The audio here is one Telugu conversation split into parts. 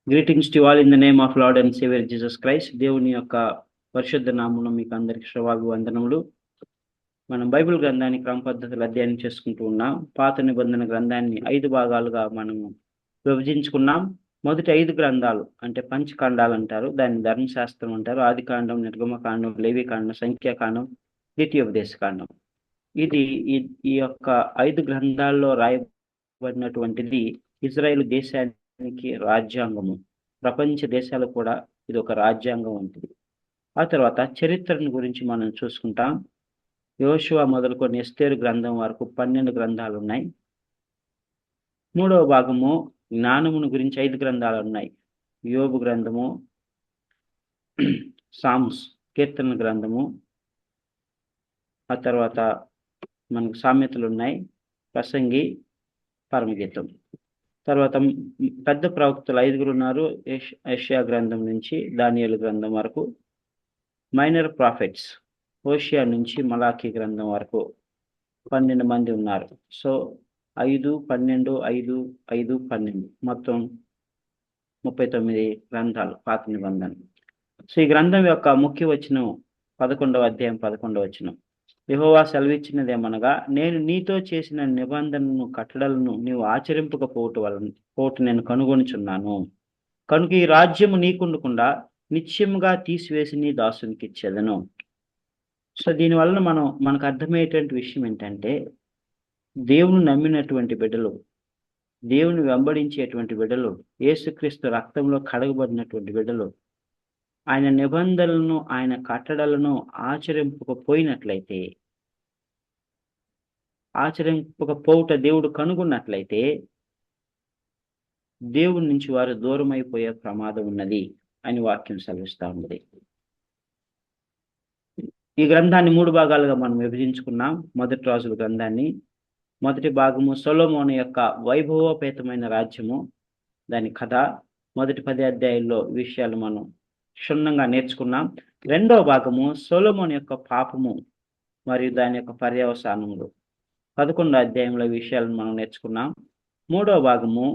Greetings to all in the name of lord and saviour Jesus Christ. దేవుని యొక్క పరిశుద్ధ నామమున మీకు అందరికి వందనములు. మనం బైబిల్ గ్రంథాన్ని క్రమ పద్ధతులు అధ్యయనం చేసుకుంటూ ఉన్నాం. పాత నిబంధన గ్రంథాన్ని 5 భాగాలుగా మనము విభజించుకున్నాం. మొదటి 5 గ్రంథాలు అంటే పంచకాండాలు అంటారు, దాన్ని ధర్మశాస్త్రం అంటారు. ఆదికాండం, నిర్గమకాండం, లేవికాండం, సంఖ్యాకాండం, ద్వితీయోపదేశకాండం. ఇది ఈ ఈ యొక్క 5 గ్రంథాల్లో రాయబడినటువంటిది ఇజ్రాయెల్ దేశానికి రాజ్యాంగము. ప్రపంచ దేశాలు కూడా ఇది ఒక రాజ్యాంగం వంటిది. ఆ తర్వాత చరిత్రను గురించి మనం చూసుకుంటాం. యోషువ మొదలుకొని ఎస్తేరు గ్రంథం వరకు 12 గ్రంథాలు ఉన్నాయి. మూడవ భాగము జ్ఞానమును గురించి 5 గ్రంథాలు ఉన్నాయి. యోబు గ్రంథము, సామ్స్ కీర్తన గ్రంథము, ఆ తర్వాత మనకు సామెతలు ఉన్నాయి, ప్రసంగి, పరమగీతం. తర్వాత పెద్ద ప్రవక్తలు 5 ఉన్నారు. యెషయా గ్రంథం నుంచి దానియేలు గ్రంథం వరకు. మైనర్ ప్రాఫిట్స్ హోషియా నుంచి మలాకీ గ్రంథం వరకు 12 మంది ఉన్నారు. సో 5, 12, 5, 5, 12 మొత్తం 39 గ్రంథాలు పాత నిబంధన. సో ఈ గ్రంథం యొక్క ముఖ్య వచనం 11వ అధ్యాయం 11వ వచనం. యెహోవా సెలవిచ్చినదేమనగా, నేను నీతో చేసిన నిబంధనను కట్టడలను నీవు ఆచరింపకపోవట నేను కనుగొనుచున్నాను. కనుక ఈ రాజ్యము నీకుండకుండా నిత్యముగా తీసివేసి నీ దాసునికి ఇచ్చేదను. సో దీనివలన మనకు అర్థమయ్యేటువంటి విషయం ఏంటంటే, దేవుని నమ్మినటువంటి బిడ్డలు, దేవుని వెంబడించేటువంటి బిడ్డలు, యేసుక్రీస్తు రక్తంలో కడగబడినటువంటి బిడ్డలు ఆయన నిబంధనలను, ఆయన కట్టడలను ఆచరింపకపోవుట దేవుడు కనుగొన్నట్లయితే దేవుడి నుంచి వారు దూరం అయిపోయే ప్రమాదం ఉన్నది అని వాక్యం సెలవిస్తా ఉన్నది. ఈ గ్రంథాన్ని 3 భాగాలుగా మనం విభజించుకున్నాం. మొదటి రాజుల గ్రంథాన్ని. మొదటి భాగము సొలొమోను యొక్క వైభవోపేతమైన రాజ్యము, దాని కథ. మొదటి 10 అధ్యాయుల్లో విషయాలు మనం క్షుణ్ణంగా నేర్చుకున్నాం. రెండవ భాగము సొలొమోను యొక్క పాపము మరియు దాని యొక్క పర్యవసానములు, 11వ అధ్యాయంలో విషయాలను మనం నేర్చుకున్నాం. మూడవ భాగము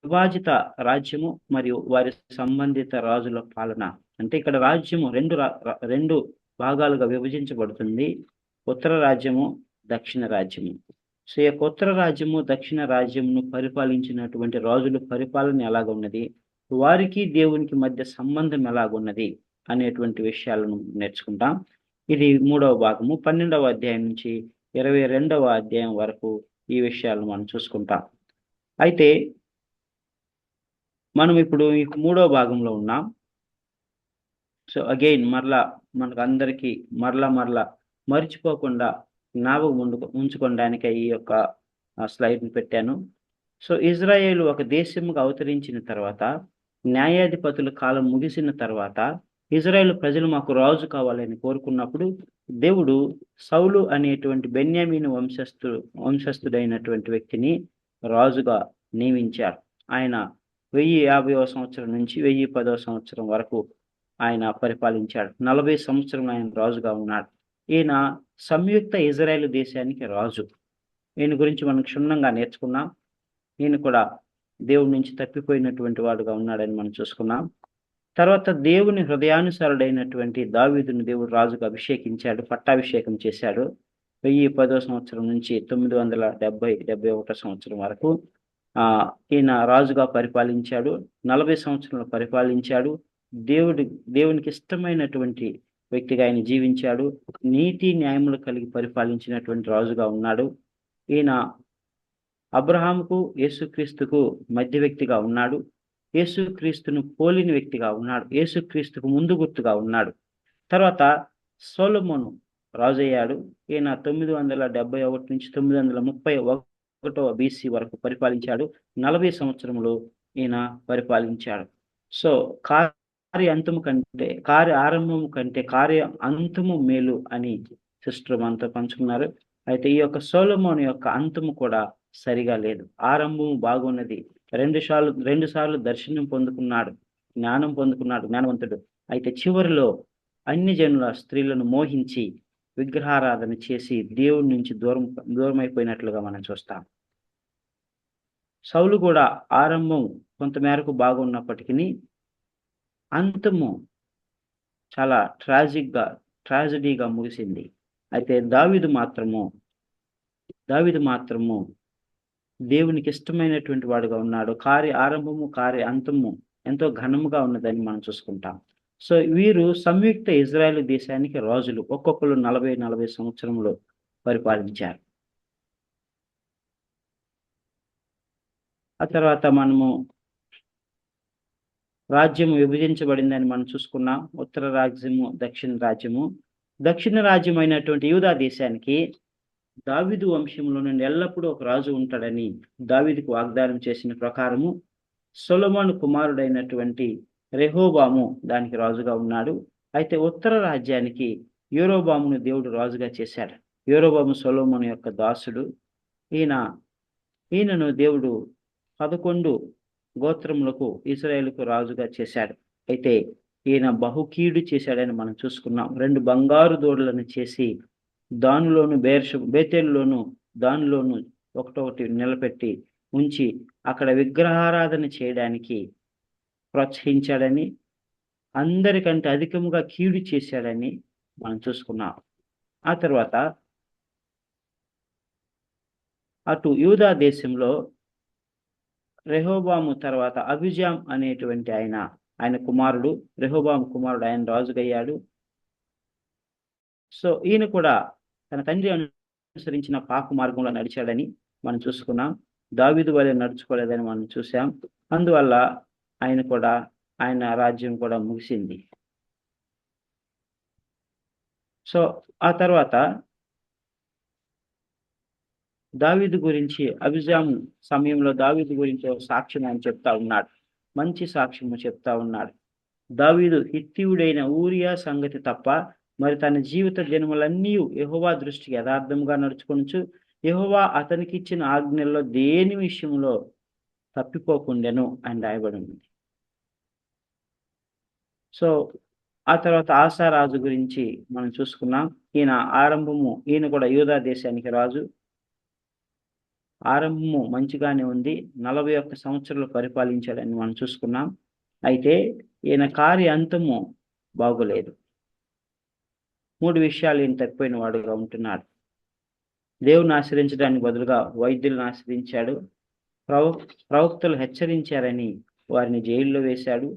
విభాజిత రాజ్యము మరియు వారి సంబంధిత రాజుల పాలన. అంటే ఇక్కడ రాజ్యము రెండు భాగాలుగా విభజించబడుతుంది. ఉత్తర రాజ్యము, దక్షిణ రాజ్యము. సో ఈ యొక్క ఉత్తర రాజ్యము, దక్షిణ రాజ్యమును పరిపాలించినటువంటి రాజుల పరిపాలన ఎలాగున్నది, వారికి దేవునికి మధ్య సంబంధం ఎలాగున్నది అనేటువంటి విషయాలను నేర్చుకుంటాం. ఇది 3వ భాగము. 12వ అధ్యాయం నుంచి 22వ అధ్యాయం వరకు ఈ విషయాలను మనం చూసుకుంటాం. అయితే మనం ఇప్పుడు ఈ 3వ భాగంలో ఉన్నాం. సో అగైన్ మనకు అందరికీ మరలా మర్చిపోకుండా జ్ఞాపకం ఉంచుకోవడానికి ఈ యొక్క స్లైడ్ని పెట్టాను. సో ఇజ్రాయేలు ఒక దేశముగా అవతరించిన తర్వాత, న్యాయాధిపతుల కాలం ముగిసిన తర్వాత, ఇజ్రాయేల్ ప్రజలు మాకు రాజు కావాలని కోరుకున్నప్పుడు దేవుడు సౌలు అనేటువంటి బెన్యామీను వంశస్థుడైనటువంటి వ్యక్తిని రాజుగా నియమించాడు. ఆయన 1050వ సంవత్సరం నుంచి 1010వ సంవత్సరం వరకు ఆయన పరిపాలించాడు. 40 సంవత్సరం ఆయన రాజుగా ఉన్నాడు. ఈయన సంయుక్త ఇజ్రాయేల్ దేశానికి రాజు. ఈయన గురించి మనం క్షుణ్ణంగా నేర్చుకున్నాం. ఈయన కూడా దేవుడి నుంచి తప్పిపోయినటువంటి వాడుగా ఉన్నాడని మనం చూసుకున్నాం. తర్వాత దేవుని హృదయానుసారుడైనటువంటి దావీదుని దేవుడు రాజుగా అభిషేకించాడు, పట్టాభిషేకం చేశాడు. 1010వ సంవత్సరం నుంచి 970-71 సంవత్సరం వరకు ఈయన రాజుగా పరిపాలించాడు. 40 సంవత్సరాలు పరిపాలించాడు. దేవునికి ఇష్టమైనటువంటి వ్యక్తిగా ఆయన జీవించాడు. నీతి న్యాయములు కలిగి పరిపాలించినటువంటి రాజుగా ఉన్నాడు. ఈయన అబ్రహాముకు, యేసుక్రీస్తుకు మధ్య వ్యక్తిగా ఉన్నాడు. యేసుక్రీస్తును పోలిన వ్యక్తిగా ఉన్నాడు. యేసుక్రీస్తుకు ముందు గుర్తుగా ఉన్నాడు. తర్వాత సొలొమోను రాజు అయ్యాడు. ఈయన 971 నుంచి 931 BC వరకు పరిపాలించాడు. 40 సంవత్సరములు ఈయన పరిపాలించాడు. సో కార్య ఆరంభము కంటే కార్య అంతము మేలు అని సిస్టర్ మనతో పంచుకున్నారు. అయితే ఈ యొక్క సొలొమోను యొక్క అంతము కూడా సరిగా లేదు. ఆరంభము బాగున్నది. 2 సార్లు దర్శనం పొందుకున్నాడు, జ్ఞానం పొందుకున్నాడు, జ్ఞానవంతుడు. అయితే చివరిలో అన్ని జనుల స్త్రీలను మోహించి విగ్రహారాధన చేసి దేవుడి నుంచి దూరం అయిపోయినట్లుగా మనం చూస్తాం. సౌలు కూడా ఆరంభం కొంతమేరకు బాగున్నప్పటికీ అంతము చాలా ట్రాజడీగా ముగిసింది. అయితే దావీదు మాత్రము దేవునికి ఇష్టమైనటువంటి వాడుగా ఉన్నాడు. ఆరంభము అంతము ఎంతో ఘనముగా ఉన్నదని మనం చూసుకుంటాం. సో వీరు సంయుక్త ఇజ్రాయెల్ దేశానికి రాజులు. ఒక్కొక్కరు 40 సంవత్సరములు పరిపాలించారు. ఆ తర్వాత మనము రాజ్యం విభజించబడిందని మనం చూసుకున్నాం. ఉత్తర రాజ్యము, దక్షిణ రాజ్యము. దక్షిణ రాజ్యం అయినటువంటి యూదా దేశానికి దావీదు వంశంలో నుండి ఎల్లప్పుడూ ఒక రాజు ఉంటాడని దావీదుకు వాగ్దానం చేసిన ప్రకారము సొలొమోను కుమారుడైనటువంటి రెహోబాము దానికి రాజుగా ఉన్నాడు. అయితే ఉత్తర రాజ్యానికి యెరోబామును దేవుడు రాజుగా చేశాడు. యెరోబాము సొలొమోను యొక్క దాసుడు. ఈయనను దేవుడు 11 గోత్రములకు ఇశ్రాయేలుకు రాజుగా చేశాడు. అయితే ఈయన బహుకీడు చేశాడని మనం చూసుకున్నాం. 2 బంగారు దూడలను చేసి దానిలోను బేతేలులోను దానిలోను ఒకటొకటి నిలబెట్టి ఉంచి అక్కడ విగ్రహారాధన చేయడానికి ప్రోత్సహించాడని, అందరికంటే అధికముగా కీడు చేశాడని మనం చూసుకున్నాం. ఆ తర్వాత అటు యూదా దేశంలో రెహోబాము తర్వాత అబిజాం అనేటువంటి ఆయన కుమారుడు, రెహోబాము కుమారుడు, ఆయన రాజుగయ్యాడు. సో ఈయన కూడా తన తండ్రి అనుసరించిన పాప మార్గంలో నడిచాడని మనం చూసుకున్నాం. దావీదు వలె నడుచుకోలేదని మనం చూసాం. అందువల్ల ఆయన రాజ్యం కూడా ముగిసింది. సో ఆ తర్వాత దావీదు గురించి అబిజాం సమయంలో దావీదు గురించి ఒక సాక్ష్యం ఆయన చెప్తా ఉన్నాడు. మంచి సాక్ష్యము చెప్తా ఉన్నాడు. దావీదు హిత్తీయుడైన ఊరియా సంగతి తప్ప మరి తన జీవిత జన్మలన్నీ యెహోవా దృష్టికి యథార్థంగా నడుచుకొనుచు యెహోవా అతనికి ఇచ్చిన ఆజ్ఞల్లో దేని విషయంలో తప్పిపోకుండాను అని రాయబడి ఉంది. సో ఆ తర్వాత ఆసా రాజు గురించి మనం చూసుకున్నాం. ఈయన కూడా యూదా దేశానికి రాజు. ఆరంభము మంచిగానే ఉంది. 41 సంవత్సరాలు పరిపాలించాడని మనం చూసుకున్నాం. అయితే ఈయన అంతము బాగోలేదు. 3 విషయాలు ఈయన తప్పిపోయిన వాడుగా ఉంటున్నాడు. దేవుని ఆశ్రయించడానికి బదులుగా వైద్యులను ఆశ్రయించాడు. ప్రవక్తలు హెచ్చరించారని వారిని జైల్లో వేశాడు.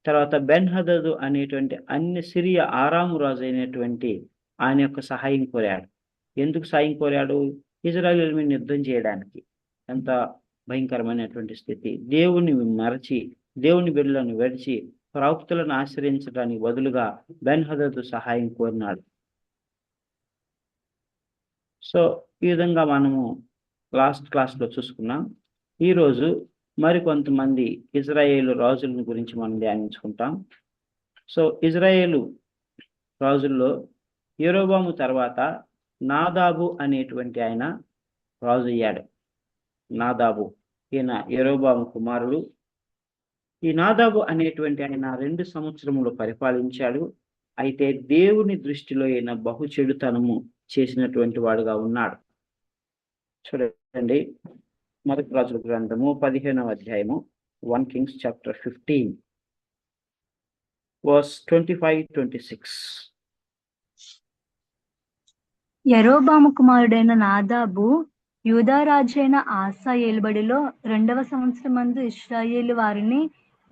తర్వాత బెన్హదదు అనేటువంటి సిరియా ఆరాము రాజు అయినటువంటి ఆయన యొక్క సహాయం కోరాడు. ఎందుకు సాయం కోరాడు? ఇజ్రాయేలు మీద యుద్ధం చేయడానికి. ఎంత భయంకరమైనటువంటి స్థితి. దేవుని మరచి, దేవుని బిడ్డలను విడిచి ప్రవక్తలను ఆశ్రయించడానికి బదులుగా బెన్హదదు సహాయం కోరినాడు. సో ఈ విధంగా మనము లాస్ట్ క్లాస్లో చూసుకున్నాం. ఈరోజు మరికొంతమంది ఇజ్రాయేలు రాజుల గురించి మనం ధ్యానించుకుంటాం. సో ఇజ్రాయేలు రాజుల్లో యెరోబాము తర్వాత నాదాబు అనేటువంటి ఆయన రాజు అయ్యాడు. నాదాబు ఈయన యెరోబాము కుమారుడు. ఈ నాదాబు అనేటువంటి ఆయన 2 సంవత్సరములు పరిపాలించాడు. అయితే దేవుని దృష్టిలో ఈయన బహు చెడుతనము చేసినటువంటి వాడుగా ఉన్నాడు. చూడండి, మొదటి రాజుల గ్రంథము 15వ అధ్యాయము 1 Kings chapter 15 verse 25-26. యెరోబాము కుమారుడైన నాదాబు యూదా రాజైన ఆసా ఏలుబడిలో 2వ సంవత్సరమందు ఇశ్రాయేలు వారిని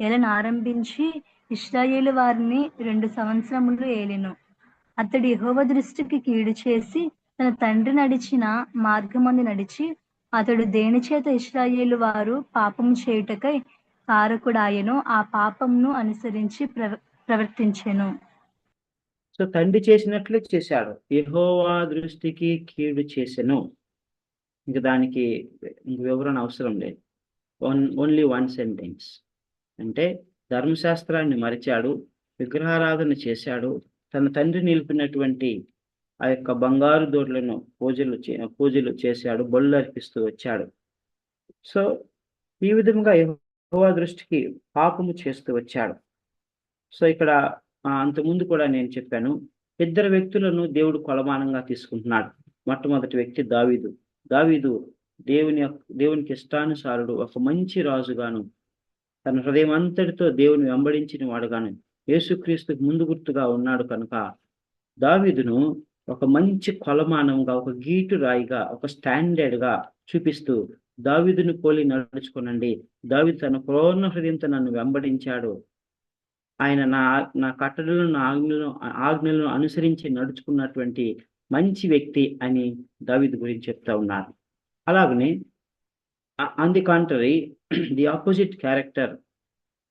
ఏలనారంభించి ఇశ్రాయేలు వారిని 2 సంవత్సరములు ఏలెను. అతడు యెహోవా దృష్టికి కీడు చేసి తన తండ్రి నడిచిన మార్గమందు నడిచి అతడు దేనిచేత ఇశ్రాయేలు వారు పాపము చేయుటకై కారకుడాయెనో ఆ పాపమును అనుసరించి ప్రవర్తించెను. సో తండ్రి చేసినట్లే చేశాడు. యెహోవా దృష్టికి కీడు చేసెను. ఇంక దానికి వివరణ అవసరం లేదు. Only 1 sentence. అంటే ధర్మశాస్త్రాన్ని మరిచాడు, విగ్రహారాధన చేశాడు, తన తండ్రి నిలిపినటువంటి ఆ యొక్క బంగారు దూడలను పూజలు చేశాడు, బలులు అర్పిస్తూ వచ్చాడు. సో ఈ విధంగా యెహోవా దృష్టికి పాపము చేస్తూ వచ్చాడు. సో ఇక్కడ అంతకుముందు కూడా నేను చెప్పాను, 2 వ్యక్తులను దేవుడు కొలమానంగా తీసుకుంటున్నాడు. మొట్టమొదటి వ్యక్తి దావీదు దేవునికి ఇష్టానుసారుడు, ఒక మంచి రాజుగాను, తన హృదయం అంతటితో దేవుని వెంబడించిన వాడుగాను యేసుక్రీస్తుకు ముందు గుర్తుగా ఉన్నాడు కనుక దావీదును ఒక మంచి కొలమానంగా, ఒక గీటు రాయిగా, ఒక స్టాండర్డ్ గా చూపిస్తూ, దావీదును పోలి నడుచుకునండి, దావీదు తన పూర్ణ హృదయంతో నన్ను వెంబడించాడు, ఆయన నా కట్టడలను, నా ఆజ్ఞలను అనుసరించి నడుచుకున్నటువంటి మంచి వ్యక్తి అని దావీదు గురించి చెప్తా ఉన్నారు. అలాగనే on the contrary, the opposite character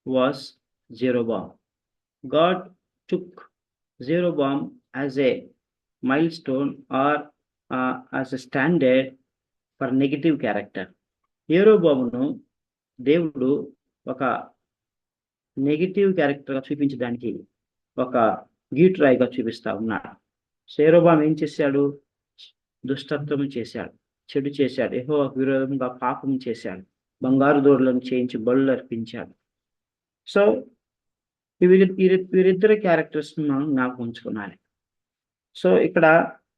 was Jeroboam. God took Jeroboam as a milestone or as a standard for negative character. యెరోబామును దేవుడు ఒక నెగిటివ్ క్యారెక్టర్గా చూపించడానికి ఒక గీటురాయిగా చూపిస్తా ఉన్నాడు. యెరోబాము ఏం చేశాడు? దుష్టత్వం చేశాడు, చెడు చేశాడు, యెహోవాకు విరోధంగా పాపం చేశాడు, బంగారు దూడలను చేయించి బలులు అర్పించాడు. సో వీరిద్దరి క్యారెక్టర్స్ మనం జ్ఞాపకం ఉంచుకోవాలి. సో ఇక్కడ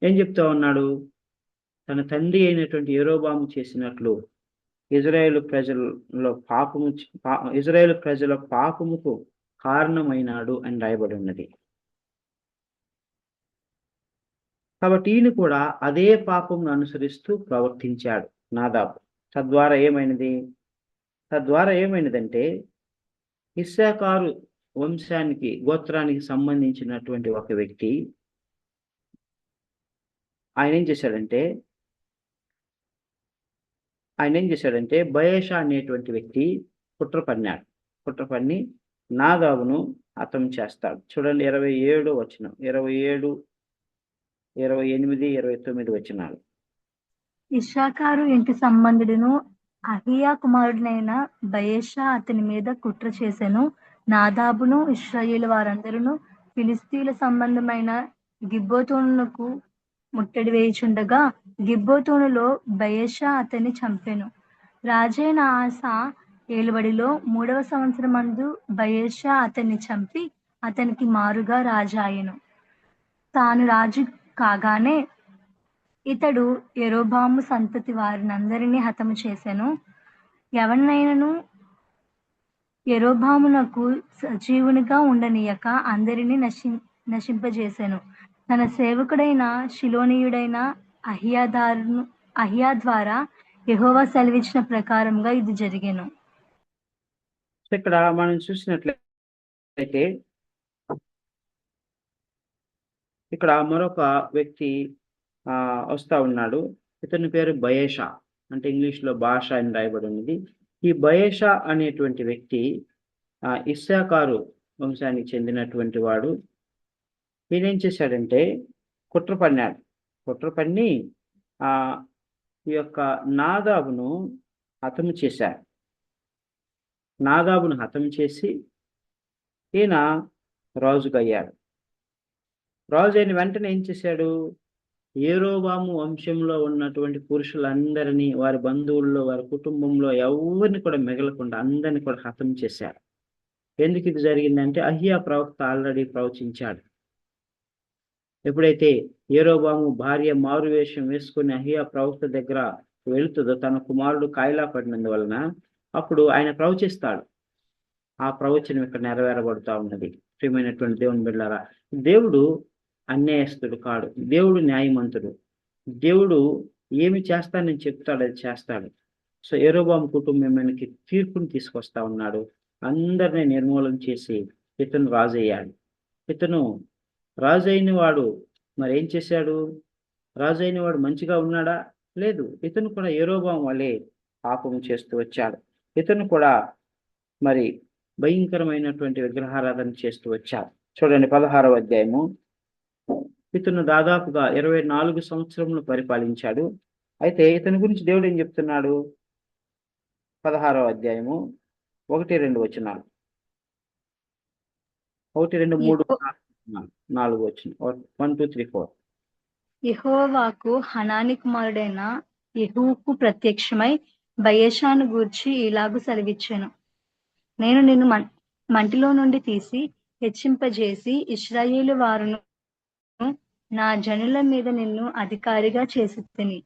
ఏం చెప్తా ఉన్నాడు? తన తండ్రి అయినటువంటి యెరోబాము చేసినట్లు ఇజ్రాయేలు ప్రజల పాపముకు కారణమైనాడు అని రాయబడి ఉన్నది. కాబట్టి ఈయన కూడా అదే పాపమును అనుసరిస్తూ ప్రవర్తించాడు నాదాబు. తద్వారా ఏమైనదంటే ఇస్సాకారు గోత్రానికి సంబంధించినటువంటి ఒక వ్యక్తి ఆయన ఏం చేశాడంటే బయేషా అనేటువంటి వ్యక్తి కుట్ర పన్ని నాదాబును హతం చేస్తాడు. చూడండి 27 వచనం, 27, 28, 29 వచనాలు. ఇశ్శాఖారు ఇంటి సంబంధుడును అహియా కుమారుడైన బయేషా అతని మీద కుట్ర చేసెను. నాదాబును ఇశ్రాయేలు వారందరూ ఫిలిస్తీయుల సంబంధమైన గిబ్బోతోనుకు ముట్టడి వేయుచుండగా గిబ్బోతోనులో బయేషా అతన్ని చంపెను. రాజైన ఆసా ఏలుబడిలో 3వ సంవత్సరమందు బయేషా అతన్ని చంపి అతనికి మారుగా రాజాయెను. తాను రాజు కాగానే ఇతడు యెరోబాము సంతతి వారినందరినీ హతము చేసెను. ఎవరినైనను యెరోబామునకు సజీవునిగా ఉండనీయక అందరినీ నశింపజేసెను. తన సేవకుడైన షిలోనీయుడైన అహియా ద్వారా యెహోవా సెలవిచ్చిన ప్రకారంగా ఇది జరిగెను. ఇక్కడ మనం చూసినట్లయితే ఇక్కడ మరొక వ్యక్తి వస్తా ఉన్నాడు. ఇతని పేరు బయేషా, అంటే ఇంగ్లీష్లో భాష అని రాయబడి ఉన్నది. ఈ బయేషా అనేటువంటి వ్యక్తి ఇస్సాకారు వంశానికి చెందినటువంటి వాడు. ఈయన ఏం చేశాడంటే కుట్ర పన్ని ఈ యొక్క నాదాబును హతము చేశాడు. నాదాబును హతం చేసి ఈయన రాజుగయ్యాడు. రాజు అయిన వెంటనే ఏం చేశాడు? యెరోబాము వంశంలో ఉన్నటువంటి పురుషులందరినీ, వారి బంధువుల్లో, వారి కుటుంబంలో ఎవరిని కూడా మిగలకుండా అందరిని కూడా హతం చేశాడు. ఎందుకు ఇది జరిగిందంటే అహియా ప్రవక్త ఆల్రెడీ ప్రవచించాడు. ఎప్పుడైతే యెరోబాము భార్య మారువేషం వేసుకుని అహియా ప్రవక్త దగ్గర వెళుతుందో, తన కుమారుడు కాయిలా పడినందువలన అప్పుడు ఆయన ప్రవచిస్తాడు. ఆ ప్రవచనం ఇక్కడ నెరవేరబడుతూ ఉన్నది. ప్రియమైనటువంటి దేవుని బిడ్డలారా, దేవుడు అన్యాయస్తుడు కాడు, దేవుడు న్యాయమంతుడు. దేవుడు ఏమి చేస్తానని చెప్తాడు, అది చేస్తాడు. సో యెరోబాము కుటుంబానికి తీర్పుని తీసుకొస్తా ఉన్నాడు. అందరినీ నిర్మూలన చేసి ఇతను రాజయ్యాడు. ఇతను రాజైన వాడు మరి ఏం చేశాడు? రాజైన వాడు మంచిగా ఉన్నాడా? లేదు. ఇతను కూడా యెరోబాము వలె పాపం చేస్తూ వచ్చాడు. ఇతను కూడా మరి భయంకరమైనటువంటి విగ్రహారాధన చేస్తూ వచ్చాడు. చూడండి 16వ అధ్యాయము. ఇతను దాదాపుగా 24 సంవత్సరములు పరిపాలించాడు. అయితే ఇతని గురించి దేవుడు ఏం చెప్తున్నాడు? 16వ అధ్యాయము 1-2 వచనాలు. 1, 2, 3, 4 వచనం. 1, 2, 3, 4. యెహోవాకు హనాని కుమారుడైన యెహూకు ప్రత్యక్షమై బయేషాను గూర్చి ఇలాగు సెలవిచ్చెను. నేను నిన్ను మంటిలో నుండి తీసి హెచ్చింపజేసి ఇశ్రాయేలు వారును నా జనుల మీద నిన్ను అధికారిగా చేసితిని.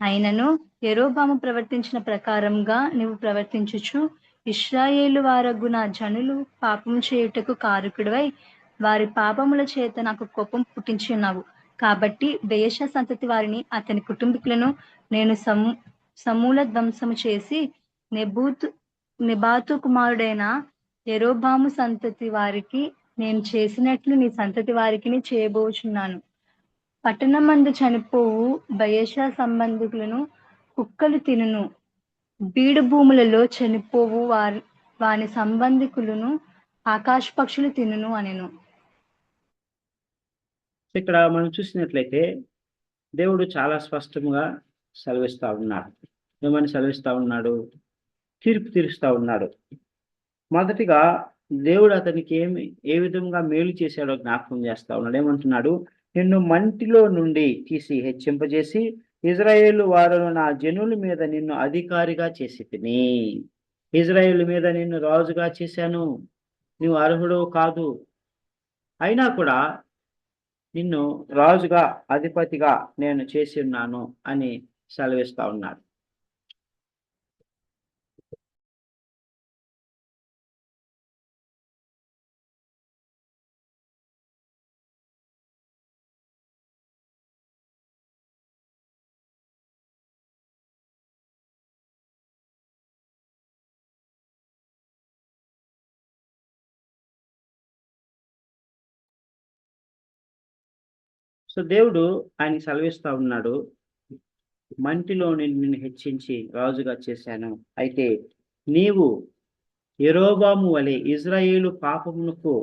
అయినను యెరోబాము ప్రవర్తించిన ప్రకారంగా నీవు ప్రవర్తించుచు ఇశ్రాయేలు వారగు నా జనులు పాపం చేయుటకు కారకుడివై వారి పాపముల చేత నాకు కోపం పుట్టించి ఉన్నావు. కాబట్టి బయెషా సంతతి వారిని అతని కుటుంబీకులను నేను సమూల ధ్వంసము చేసి నెబాతు కుమారుడైన యెరోబాము సంతతి వారికి నేను చేసినట్లు నీ సంతతి వారికి చేయబోచున్నాను. పట్టణమందు చనిపోవు బయెషా సంబంధికులను కుక్కలు తినును, బీడు భూములలో చనిపోవు వాని సంబంధికులను ఆకాశ పక్షులు తినును అనెను. ఇక్కడ మనం చూసినట్లయితే దేవుడు చాలా స్పష్టంగా సెలవిస్తా ఉన్నాడు. ఏమని సెలవిస్తా ఉన్నాడు? తీర్పు తీరుస్తా ఉన్నాడు. మొదటిగా దేవుడు అతనికి ఏ విధంగా మేలు చేశాడో జ్ఞాపకం చేస్తా ఉన్నాడు. ఏమంటున్నాడు? నిన్ను మంటిలో నుండి తీసి హెచ్చింపజేసి ఇజ్రాయేలు వారును నా జనుల మీద నిన్ను అధికారిగా చేసి తిని, ఇజ్రాయేలు మీద నిన్ను రాజుగా చేశాను, నువ్వు అర్హుడు కాదు, అయినా కూడా నిన్ను రాజుగా అధిపతిగా నేను చేసి ఉన్నాను అని సెలవిస్తా ఉన్నాడు. సో దేవుడు ఆయనకి సెలవిస్తా ఉన్నాడు, మంటిలో నిన్ను హెచ్చించి రాజుగా చేశాను. అయితే నీవు యెరోబాము వలె ఇజ్రాయేలు పాపమునకు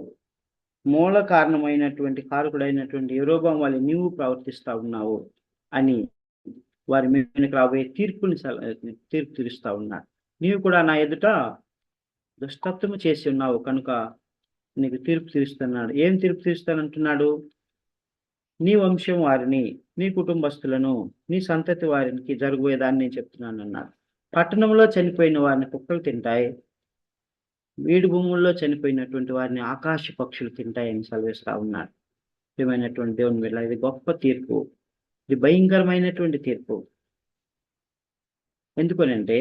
మూల కారణమైనటువంటి కారకుడైనటువంటి యెరోబాము వలె నీవు ప్రవర్తిస్తా ఉన్నావు అని వారి మీద రాబోయే తీర్పు తీరుస్తా ఉన్నాడు. నీవు కూడా నా ఎదుట దుష్టత్వము చేసి ఉన్నావు కనుక నీకు తీర్పు తీరుస్తున్నాడు. ఏం తీర్పు తీరుస్తానంటున్నాడు? నీ వంశం వారిని, నీ కుటుంబస్తులను, నీ సంతతి వారికి జరగబోయేదాన్ని నేను చెప్తున్నాను అన్నాడు. పట్టణంలో చనిపోయిన వారిని కుక్కలు తింటాయి, వీడి భూముల్లో చనిపోయినటువంటి వారిని ఆకాశ పక్షులు తింటాయని సెలవిస్తా ఉన్నాడు. ప్రియమైనటువంటి దేవుని వల్ల ఇది గొప్ప తీర్పు, ఇది భయంకరమైనటువంటి తీర్పు. ఎందుకనంటే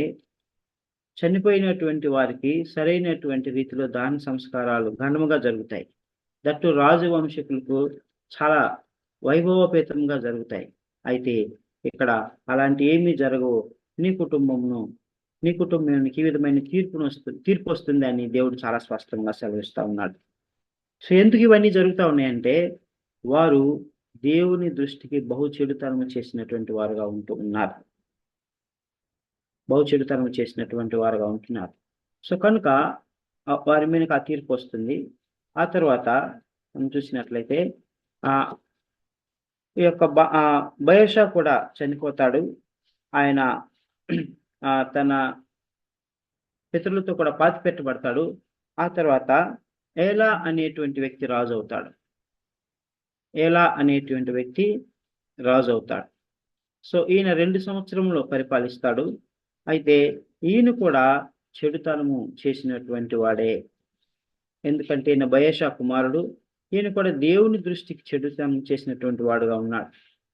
చనిపోయినటువంటి వారికి సరైనటువంటి రీతిలో దాన సంస్కారాలు ఘనముగా జరుగుతాయి. దట్టు రాజు వంశకులకు చాలా వైభవపేతంగా జరుగుతాయి. అయితే ఇక్కడ అలాంటి ఏమీ జరగవు. నీ కుటుంబానికి ఈ విధమైన తీర్పు వస్తుంది అని దేవుడు చాలా స్పష్టంగా సెలవిస్తా ఉన్నాడు. సో ఎందుకు ఇవన్నీ జరుగుతూ ఉన్నాయంటే వారు దేవుని దృష్టికి బహు చెడుతనము చేసినటువంటి వారుగా ఉంటున్నారు. సో కనుక వారి మీద ఆ తీర్పు వస్తుంది. ఆ తర్వాత మనం చూసినట్లయితే ఈ యొక్క బయెషా కూడా చనిపోతాడు. ఆయన తన పితరులతో కూడా పాతి పెట్టబడతాడు. ఆ తర్వాత ఏలా అనేటువంటి వ్యక్తి రాజు అవుతాడు. సో ఈయన 2 సంవత్సరంలో పరిపాలిస్తాడు. అయితే ఈయన కూడా చెడుతనము చేసినటువంటి వాడే. ఎందుకంటే ఈయన బయెషా కుమారుడు. ఈయన కూడా దేవుని దృష్టికి చెడుతనం చేసినటువంటి వాడుగా ఉన్నాడు.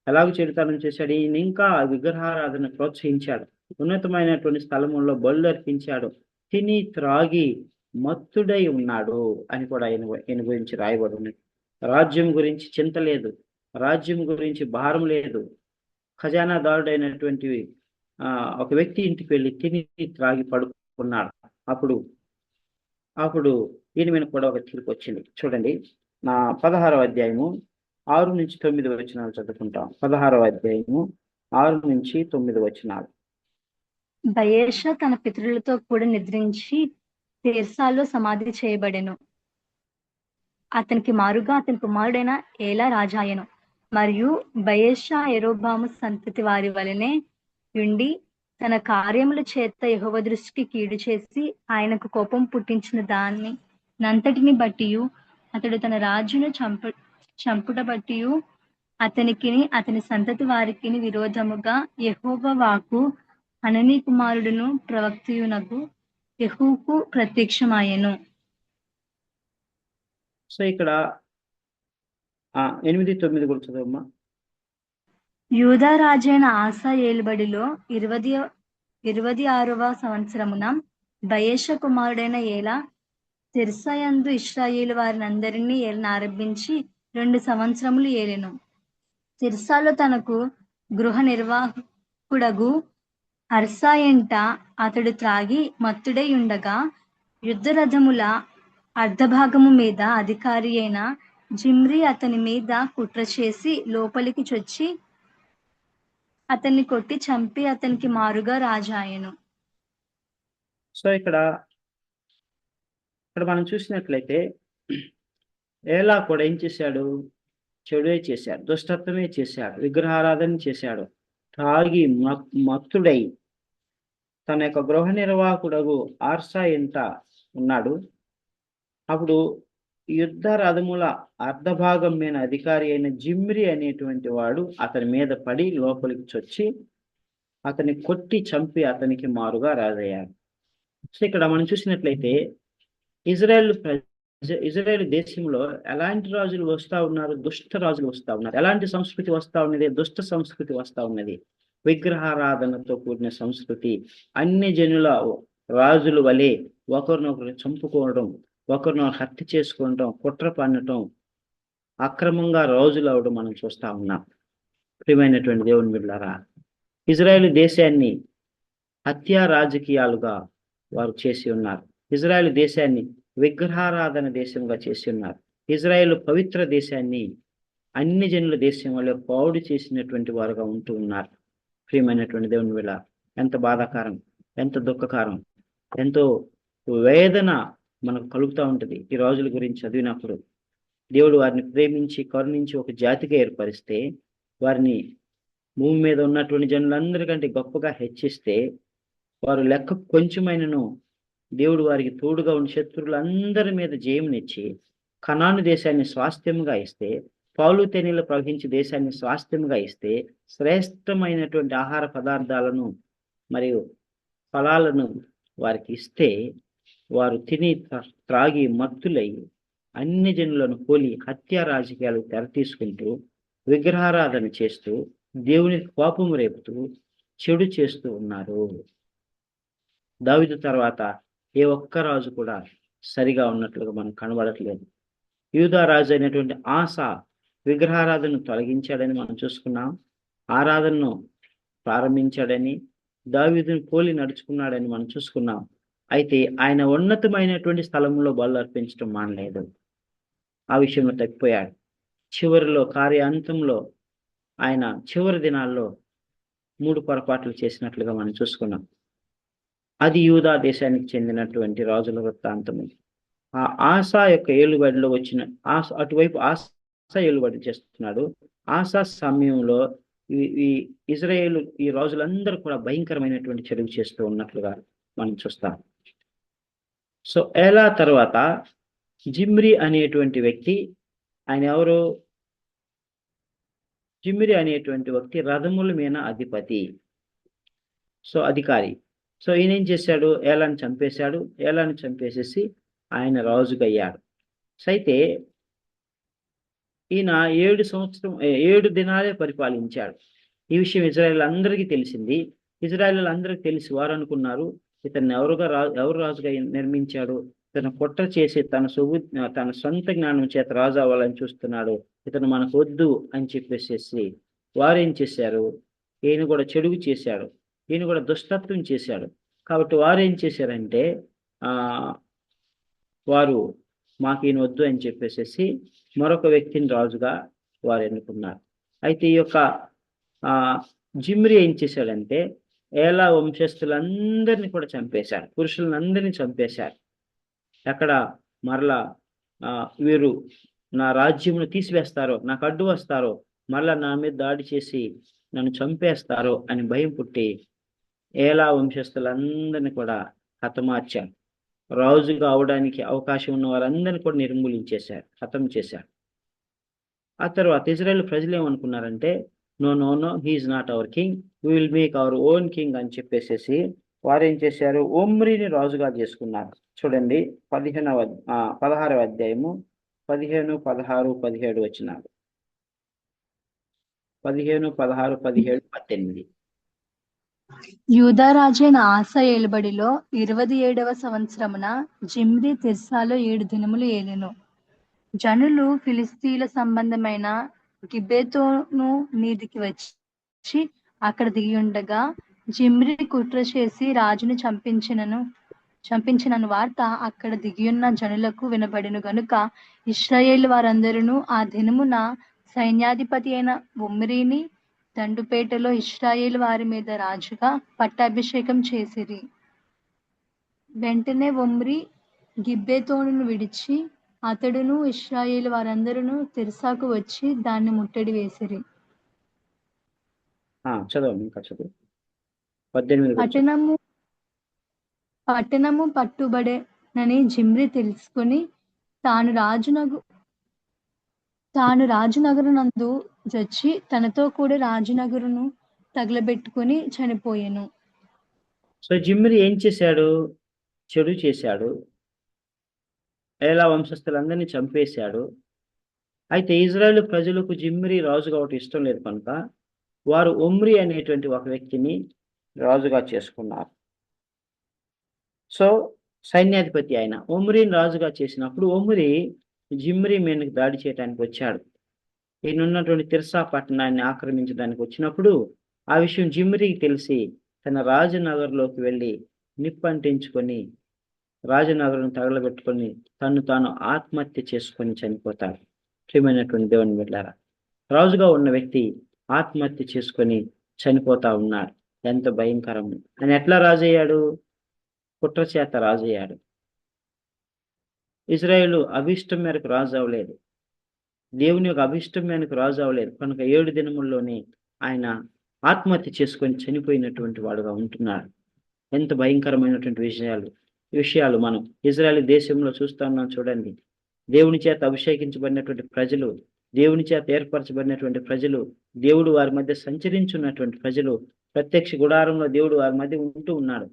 ఎలాగ చెడుతనం చేశాడు? ఈయన ఇంకా విగ్రహారాధన ప్రోత్సహించాడు, ఉన్నతమైనటువంటి స్థలముల్లో బలులు అర్పించాడు, తిని త్రాగి మత్తుడై ఉన్నాడు అని కూడా ఈయన గురించి రాయబడి ఉన్నది. రాజ్యం గురించి చింత లేదు, రాజ్యం గురించి భారం లేదు. ఖజానాదారుడైనటువంటి ఒక వ్యక్తి ఇంటికి వెళ్ళి తిని త్రాగి పడుకున్నాడు. అప్పుడు ఈయన మీద కూడా ఒక తీర్పు వచ్చింది. చూడండి, 16వ అధ్యాయము 6 నుంచి 9 వచనాలు చదువుకుంటాం. 16వ అధ్యాయము 6 నుంచి 9 వచనాలు. బయెషా తన పితరులతో కూడా నిద్రించి తిర్సాలో సమాధి చేయబడెను. అతనికి మారుగా అతని కుమారుడైన ఏలా రాజాయను. మరియు బయెషా యెరోబాము సంతతి వారి వలనే ఉండి తన కార్యముల చేత యెహోవా దృష్టికి కీడు చేసి ఆయనకు కోపం పుట్టించిన దాన్ని నంతటిని బట్టి అతడు తన రాజును చంపుట బట్టి అతనికిని అతని సంతతి వారికి విరోధముగా యెహోవా వాక్కు హననీ కుమారుడును ప్రవక్తయునగు యెహూకు ప్రత్యక్షమాయెను. సో ఇక్కడ 8, 9 కూడా చదవమ్మా. యూదా రాజైన ఆసా ఏలుబడిలో 26వ సంవత్సరమున బయెష కుమారుడైన ఏలా తిర్సాయందు ఇశ్రాయేలు వారినందరినీ ఏలనారంభించి 2 సంవత్సరములు ఏలెను. తిర్సాలో తనకు గృహ నిర్వాహకుడగు అర్సా ఎంట అతడు త్రాగి మత్తుడై ఉండగా యుద్ధ రథముల అర్ధభాగము మీద అధికారి అయిన జిమ్రీ అతని మీద కుట్ర చేసి లోపలికి చొచ్చి అతన్ని కొట్టి చంపి అతనికి మారుగా రాజాయెను. సో ఇక్కడ మనం చూసినట్లయితే ఏలా కూడా ఏం చేశాడు? చెడువే చేశాడు, దుష్టత్వమే చేశాడు, విగ్రహారాధన చేశాడు, తాగి మత్తుడై తన యొక్క గృహ నిర్వాహకుడగు ఆర్సా ఎంట ఉన్నాడు. అప్పుడు యుద్ధ రథముల అర్ధభాగం మీద అధికారి అయిన జిమ్రీ అనేటువంటి వాడు అతని మీద పడి లోపలికి చొచ్చి అతన్ని కొట్టి చంపి అతనికి మారుగా రాజయ్యాడు. సో ఇక్కడ మనం చూసినట్లయితే ఇజ్రాయెల్ దేశంలో ఎలాంటి రాజులు వస్తూ ఉన్నారు? దుష్ట రాజులు వస్తూ ఉన్నారు. ఎలాంటి సంస్కృతి వస్తూ ఉన్నది? దుష్ట సంస్కృతి వస్తూ ఉన్నది. విగ్రహారాధనతో కూడిన సంస్కృతి. అన్ని జనుల రాజుల వలె ఒకరినొకరు చంపుకోవడం, ఒకరినొకరు హత్య చేసుకోవడం, కుట్ర పన్నటం, అక్రమంగా రాజులు అవడం మనం చూస్తూ ఉన్నాం. ప్రియమైనటువంటి దేవుని బిడ్డలారా, ఇజ్రాయెల్ దేశాన్ని హత్యా రాజకీయాలుగా వారు చేసి ఉన్నారు. ఇజ్రాయెల్ దేశాన్ని విగ్రహారాధన దేశంగా చేసి ఉన్నారు. ఇజ్రాయెల్ పవిత్ర దేశాన్ని అన్ని జనుల దేశం వల్ల పాడు చేసినటువంటి వారుగా ఉంటూ ఉన్నారు. ప్రియమైనటువంటి దేవుని బిడ్డ, ఎంత బాధాకరం, ఎంత దుఃఖకరం, ఎంతో వేదన మనకు కలుగుతూ ఉంటుంది ఈ రోజుల గురించి చదివినప్పుడు. దేవుడు వారిని ప్రేమించి కరుణించి ఒక జాతిగా ఏర్పరిస్తే, వారిని భూమి మీద ఉన్నటువంటి జనులందరికంటే గొప్పగా హెచ్చిస్తే, వారు లెక్క కొంచెమైనను దేవుడు వారికి తోడుగా ఉండి శత్రువులందరి మీద జయమునిచ్చి కనాను దేశాన్ని స్వాస్థ్యంగా ఇస్తే, పాలు తేనెలు ప్రవహించే దేశాన్ని స్వాస్థ్యంగా ఇస్తే, శ్రేష్టమైనటువంటి ఆహార పదార్థాలను మరియు ఫలాలను వారికి ఇస్తే, వారు తిని త్రాగి మత్తులై అన్ని జనులను పోలి హత్యా రాజకీయాలు తెరతీసుకుంటూ విగ్రహారాధన చేస్తూ దేవుని కోపం రేపుతూ చెడు చేస్తూ ఉన్నారు. దావీదు తర్వాత ఏ ఒక్క రాజు కూడా సరిగా ఉన్నట్లుగా మనకు కనబడట్లేదు. యూదా రాజు అయినటువంటి ఆసా విగ్రహారాధనను తొలగించాడని మనం చూసుకున్నాం. ఆరాధనను ప్రారంభించాడని, దావీదును పోలి నడుచుకున్నాడని మనం చూసుకున్నాం. అయితే ఆయన ఉన్నతమైనటువంటి స్థలంలో బలు అర్పించడం మానలేదు. ఆ విషయంలో తప్పిపోయాడు. చివరిలో కార్యాంతంలో ఆయన చివరి దినాల్లో 3 పొరపాట్లు చేసినట్లుగా మనం చూసుకున్నాం. అది యూదా దేశానికి చెందినటువంటి రాజుల వృత్తాంతం. ఆ ఆసా యొక్క ఏలుబడిలో వచ్చిన అటువైపు ఆసా ఏలుబడి చేస్తున్నాడు. ఆసా సమయంలో ఈ ఇజ్రాయేలు ఈ రాజులందరూ కూడా భయంకరమైనటువంటి చెడుగు చేస్తూ ఉన్నట్లుగా మనం చూస్తాం. సో ఏలా తర్వాత జిమ్రీ అనేటువంటి వ్యక్తి, ఆయన ఎవరు? జిమ్రీ అనేటువంటి వ్యక్తి రథముల మీద అధిపతి, సో అధికారి. సో ఈయన ఏం చేశాడు? ఏలాని చంపేశాడు. ఏలాని చంపేసేసి ఆయన రాజుగా అయ్యాడు. సో అయితే ఈయన 7 దినాలే పరిపాలించాడు. ఈ విషయం ఇజ్రాయేల్ అందరికీ తెలిసింది. ఇజ్రాయేల్ అందరికీ తెలిసి వారు అనుకున్నారు, ఇతన్ని ఎవరు రాజుగా నిర్మించాడు? ఇతను కుట్ర చేసి తన సొంత జ్ఞానం చేత రాజు అవ్వాలని చూస్తున్నాడు, ఇతను మనకు వద్దు అని చెప్పేసేసి వారేం చేశారు? ఈయన కూడా చెడుగు చేశాడు, ఈయన కూడా దుష్టత్వం చేశాడు. కాబట్టి వారు ఏం చేశారంటే వారు మాకు ఈయన వద్దు అని చెప్పేసేసి మరొక వ్యక్తిని రాజుగా వారు ఎన్నుకున్నారు. అయితే ఈ యొక్క జిమ్రీ ఏం చేశాడంటే ఏలా వంశస్థులందరినీ కూడా చంపేశాడు, పురుషులందరినీ చంపేశాడు. ఎక్కడ మరలా వీరు నా రాజ్యమును తీసివేస్తారో, నాకు అడ్డు వస్తారో, మరలా నా మీద దాడి చేసి నన్ను చంపేస్తారో అని భయం పుట్టి ఏలా వంశస్థులందరినీ కూడా హతమార్చారు. రాజుగా అవడానికి అవకాశం ఉన్న వారందరినీ కూడా నిర్మూలించేశారు, హతం చేశారు. ఆ తర్వాత ఇజ్రాయెల్ ప్రజలు ఏమనుకున్నారంటే, no he is not our king, we will make our own king అని చెప్పేసేసి వారు ఏం చేశారు? ఒమ్రీని రాజుగా చేసుకున్నారు. చూడండి 16వ అధ్యాయము 15, 16, 17 వచనాలు. 15, 16, 17, 18. యూదారాజైన ఆసా ఏలుబడిలో 27వ సంవత్సరమున జిమ్రీ తిర్సాలో 7 దినములు ఏలెను. జనులు ఫిలిస్తీయుల సంబంధమైన గిబ్బెతోను మీదికి వచ్చి అక్కడ దిగియుండగా జిమ్రీ కుట్ర చేసి రాజును చంపించినను వార్త అక్కడ దిగియున్న జనులకు వినబడెను గనుక ఇశ్రాయేలు వారందరూ ఆ దినమున సైన్యాధిపతి అయిన ఒమ్రీని దండుపేటలో ఇశ్రాయేలు వారి మీద రాజుగా పట్టాభిషేకం చేసిరి. వెంటనే ఒమ్రీ గిబ్బెతోనును విడిచి అతడును ఇశ్రాయేలు వారందరూ తిర్సాకు వచ్చి దాన్ని ముట్టడి వేసిరి. చదవండి, ఇంకా చదువు. 18. పట్టణము పట్టుబడేనని జిమ్రీ తెలుసుకుని తాను రాజునగరునందు జొచ్చి తనతో కూడా రాజునగరును తగలబెట్టుకుని చనిపోయెను. సో జిమ్రీ ఏం చేశాడు? చెడు చేశాడు. ఏలా వంశస్థులందరినీ చంపేశాడు. అయితే ఇజ్రాయేల్ ప్రజలకు జిమ్రీ రాజు కాబట్టి ఇష్టం లేదు కనుక వారు ఒమ్రీ అనేటువంటి ఒక వ్యక్తిని రాజుగా చేసుకున్నారు. సో సైన్యాధిపతి ఆయన ఒమ్రీని రాజుగా చేసినప్పుడు ఒమ్రీ జిమ్రీ మీదకి దాడి చేయడానికి వచ్చాడు. ఈయనున్నటువంటి తిర్సా పట్టణాన్ని ఆక్రమించడానికి వచ్చినప్పుడు ఆ విషయం జిమ్రీకి తెలిసి తన రాజనగర్లోకి వెళ్ళి నిప్పంటించుకొని రాజనగరం తగలబెట్టుకొని తాను ఆత్మహత్య చేసుకొని చనిపోతాడు. ప్రియమైనటువంటి దేవుని బిడ్డలారా, రాజుగా ఉన్న వ్యక్తి ఆత్మహత్య చేసుకొని చనిపోతా ఉన్నాడు. ఎంత భయంకరం! ఆయన ఎట్లా రాజయ్యాడు? కుట్ర చేత రాజయ్యాడు. ఇజ్రాయేలు అభిష్టం మేరకు రాజు అవ్వలేదు. దేవుని యొక్క అభిష్టం మేరకు రాజు అవ్వలేదు కనుక 7 దినముల్లోనే ఆయన ఆత్మహత్య చేసుకొని చనిపోయినటువంటి వాడుగా ఉంటున్నాడు. ఎంత భయంకరమైనటువంటి విషయాలు మనం ఇజ్రాయేల్ దేశంలో చూస్తా ఉన్నాం. చూడండి, దేవుని చేత అభిషేకించబడినటువంటి ప్రజలు, దేవుని చేత ఏర్పరచబడినటువంటి ప్రజలు, దేవుడు వారి మధ్య సంచరించున్నటువంటి ప్రజలు, ప్రత్యక్ష గుడారంలో దేవుడు వారి మధ్య ఉంటూ ఉన్నాడు.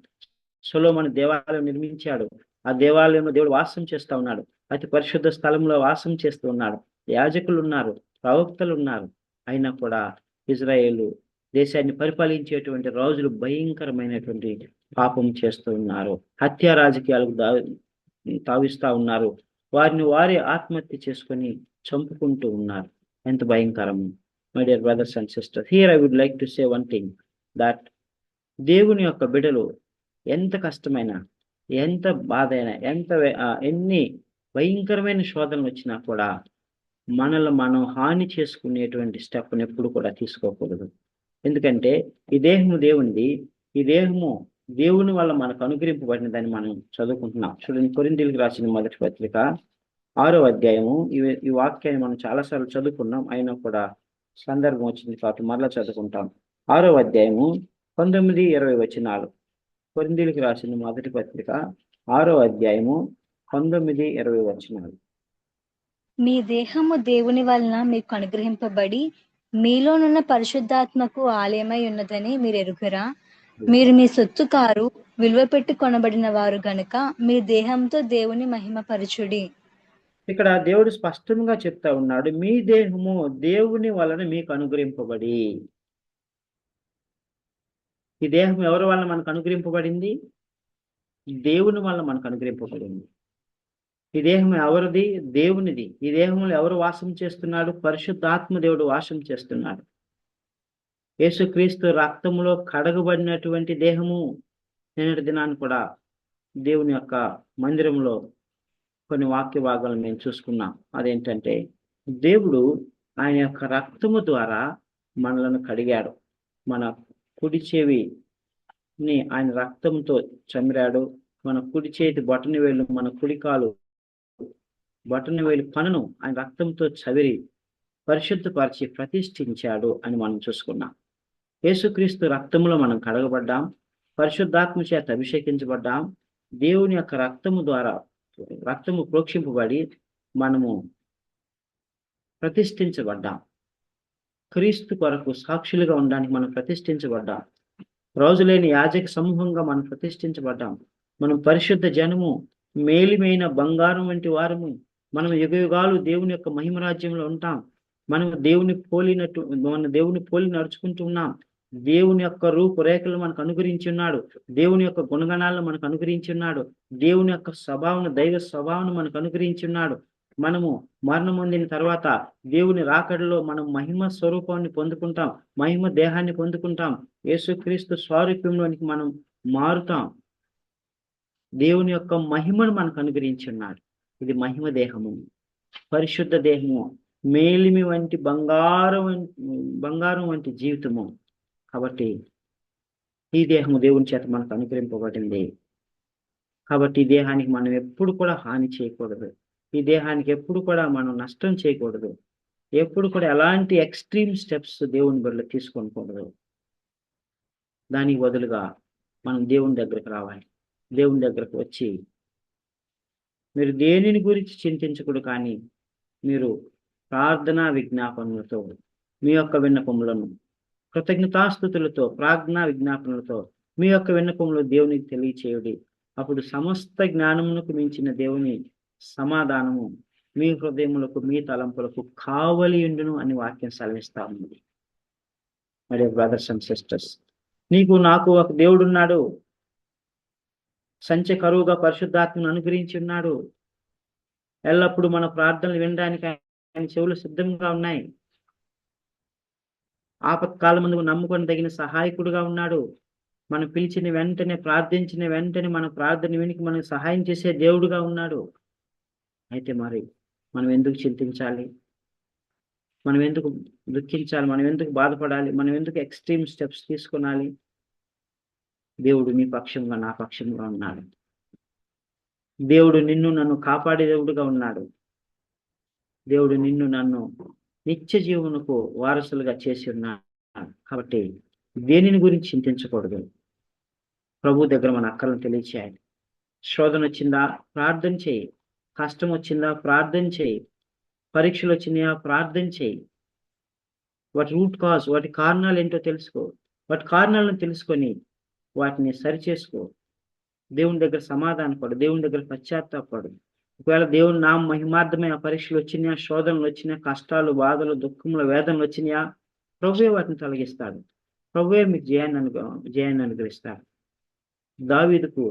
సొలొమోను దేవాలయం నిర్మించాడు. ఆ దేవాలయంలో దేవుడు వాసం చేస్తూ ఉన్నాడు. అతి పరిశుద్ధ స్థలంలో వాసం చేస్తూ ఉన్నాడు. యాజకులు ఉన్నారు, ప్రవక్తలు ఉన్నారు. అయినా కూడా ఇజ్రాయేలు దేశాన్ని పరిపాలించేటువంటి రాజులు భయంకరమైనటువంటి పాపం చేస్తూ ఉన్నారు. హత్య రాజకీయాలకు తావిస్తూ ఉన్నారు. వారే ఆత్మహత్య చేసుకొని చంపుకుంటూ ఉన్నారు. ఎంత భయంకరము! My dear brothers and sisters, here I would like to say one thing, that దేవుని యొక్క బిడ్డలు ఎంత కష్టమైనా, ఎంత బాధ అయినా, ఎన్ని భయంకరమైన శోధనలు వచ్చినా కూడా మనల్ని మనం హాని చేసుకునేటువంటి స్టెప్ని ఎప్పుడు కూడా తీసుకోకూడదు. ఎందుకంటే ఈ దేహము దేవునిది. ఈ దేహము దేవుని వల్ల మనకు అనుగ్రహింపబడినదని మనం చదువుకుంటున్నాం. చూడండి, కొరింథీయులకు రాసిన మొదటి పత్రిక 6వ అధ్యాయము. ఈ వాక్యాన్ని మనం చాలాసార్లు చదువుకున్నాం, అయినా కూడా సందర్భం వచ్చింది కాబట్టి మరలా చదువుకుంటాం. 6వ అధ్యాయము 19, 20 వచనాలు. కొరింథీయులకు రాసిన మొదటి పత్రిక 6వ అధ్యాయము 19, 20 వచనాలు. మీ దేహము దేవుని వలన మీకు అనుగ్రహింపబడి మీలోనున్న పరిశుద్ధాత్మకు ఆలయమై ఉన్నదని మీరు ఎరుగరా? మీరు మీ సొత్తు కారు, విలువ పెట్టి కొనబడిన వారు గనుక మీ దేహంతో దేవుని మహిమపరచుడి. ఇక్కడ దేవుడు స్పష్టంగా చెప్తా ఉన్నాడు, మీ దేహము దేవుని వలన మీకు అనుగ్రహింపబడి. ఈ దేహం ఎవరి వలన మనకు అనుగ్రహింపబడింది? దేవుని వలన మనకు అనుగ్రహింపబడింది. ఈ దేహం ఎవరిది? దేవునిది. ఈ దేహంలో ఎవరు వాసం చేస్తున్నాడు? పరిశుద్ధాత్మ దేవుడు వాసం చేస్తున్నాడు. యేసుక్రీస్తు రక్తములో కడగబడినటువంటి దేహము. నిన్నటి దినాన్ని కూడా దేవుని యొక్క మందిరంలో కొన్ని వాక్య భాగాలు మేము చూసుకున్నాం. అదేంటంటే, దేవుడు ఆయన యొక్క రక్తము ద్వారా మనలను కడిగాడు. మన కుడి చెవిని ఆయన రక్తంతో చమిరాడు. మన కుడి చేతి బొటన వేలు, మన కుడికాలు బొటన వేలు పనును ఆయన రక్తంతో చవిరి పరిశుద్ధపరిచి ప్రతిష్ఠించాడు అని మనం చూసుకున్నాం. యేసుక్రీస్తు రక్తంలో మనం కడగబడ్డాం, పరిశుద్ధాత్మ చేత అభిషేకించబడ్డాం. దేవుని యొక్క రక్తము ప్రోక్షింపబడి మనము ప్రతిష్ఠించబడ్డాం. క్రీస్తు కొరకు సాక్షులుగా ఉండడానికి మనం ప్రతిష్ఠించబడ్డాం. రోజులేని యాజక సమూహంగా మనం ప్రతిష్ఠించబడ్డాం. మనం పరిశుద్ధ జనము, మేలిమైన బంగారం వంటి వారము. మనం యుగయుగాలు దేవుని యొక్క మహిమరాజ్యంలో ఉంటాం. మనం దేవుని పోలి నడుచుకుంటున్నాం. దేవుని యొక్క రూపురేఖలు మనకు అనుగ్రహించి ఉన్నాడు. దేవుని యొక్క గుణగణాలను మనకు అనుగ్రహించి ఉన్నాడు. దేవుని యొక్క స్వభావం, దైవ స్వభావం మనకు అనుగ్రహించి ఉన్నాడు. మనము మరణం పొందిన తర్వాత దేవుని రాకడలో మనం మహిమ స్వరూపాన్ని పొందుకుంటాం, మహిమ దేహాన్ని పొందుకుంటాం, యేసుక్రీస్తు స్వరూపంలోనికి మనం మారుతాం. దేవుని యొక్క మహిమను మనకు అనుగ్రహించి ఉన్నాడు. ఇది మహిమ దేహము, పరిశుద్ధ దేహము, మేలిమి వంటి బంగారం వంటి జీవితము. కాబట్టి ఈ దేహము దేవుని చేత మనకు అనుగ్రహింపబడింది. కాబట్టి ఈ దేహానికి మనం ఎప్పుడు కూడా హాని చేయకూడదు. ఈ దేహానికి ఎప్పుడు కూడా మనం నష్టం చేయకూడదు. ఎప్పుడు కూడా ఎలాంటి ఎక్స్ట్రీమ్ స్టెప్స్ దేవుని బదులు తీసుకోకూడదు. దానికి బదులుగా మనం దేవుని దగ్గరకు రావాలి. దేవుని దగ్గరకు వచ్చి మీరు దేనిని గురించి చింతించకూడదు, కానీ మీరు ప్రార్థనా విజ్ఞాపనలతో మీ యొక్క విన్నపములను, కృతజ్ఞతాస్తుతులతో ప్రార్థనా విజ్ఞాపనలతో మీ యొక్క విన్నపములు దేవునికి తెలియచేయుడి. అప్పుడు సమస్త జ్ఞానమునకు మించిన దేవుని సమాధానము మీ హృదయములకు, మీ తలంపులకు కావలి ఉండును అని వాక్యం సెలవిస్తా ఉంది. మరి బ్రదర్స్ అండ్ సిస్టర్స్, నీకు నాకు ఒక దేవుడు ఉన్నాడు. సంచ కరువుగా పరిశుద్ధాత్మను అనుగ్రహించి ఉన్నాడు. ఎల్లప్పుడూ మన ప్రార్థనలు వినడానికి ఆయన చెవులు సిద్ధంగా ఉన్నాయి. ఆపత్కాలమందు నమ్ముకొని తగిన సహాయకుడుగా ఉన్నాడు. మనం పిలిచిన వెంటనే, ప్రార్థించిన వెంటనే మన ప్రార్థన వినికి మనకు సహాయం చేసే దేవుడుగా ఉన్నాడు. అయితే మరి మనం ఎందుకు చింతించాలి? మనం ఎందుకు దుఃఖించాలి? మనం ఎందుకు బాధపడాలి? మనం ఎందుకు ఎక్స్ట్రీమ్ స్టెప్స్ తీసుకొనాలి? దేవుడు మీ పక్షంగా, నా పక్షంగా ఉన్నాడు. దేవుడు నిన్ను నన్ను కాపాడే దేవుడుగా ఉన్నాడు. దేవుడు నిన్ను నన్ను నిత్య జీవనకు వారసులుగా చేసి ఉన్నాడు. కాబట్టి దేనిని గురించి చింతించకూడదు. ప్రభు దగ్గర మన అక్కలను తెలియచేయాలి. శోధన వచ్చిందా? ప్రార్థన చేయి. కష్టం వచ్చిందా? ప్రార్థన చేయి. పరీక్షలు వచ్చినాయా? ప్రార్థన చేయి. వాటి రూట్ కాజ్, వాటి కారణాలు ఏంటో తెలుసుకో. వాటి కారణాలను తెలుసుకొని వాటిని సరిచేసుకో. దేవుని దగ్గర సమాధానపడు, దేవుని దగ్గర పశ్చాత్తాపడు. ఒకవేళ దేవుని నామ మహిమార్థమైన పరీక్షలు వచ్చినాయా, శోధనలు వచ్చినాయా, కష్టాలు, బాధలు, దుఃఖములు, వేదనలు వచ్చినాయా, ప్రభువే వాటిని తొలగిస్తాడు. ప్రభువే మీకు జయాన్ని అనుగ్రహిస్తాడు. దావీదుకు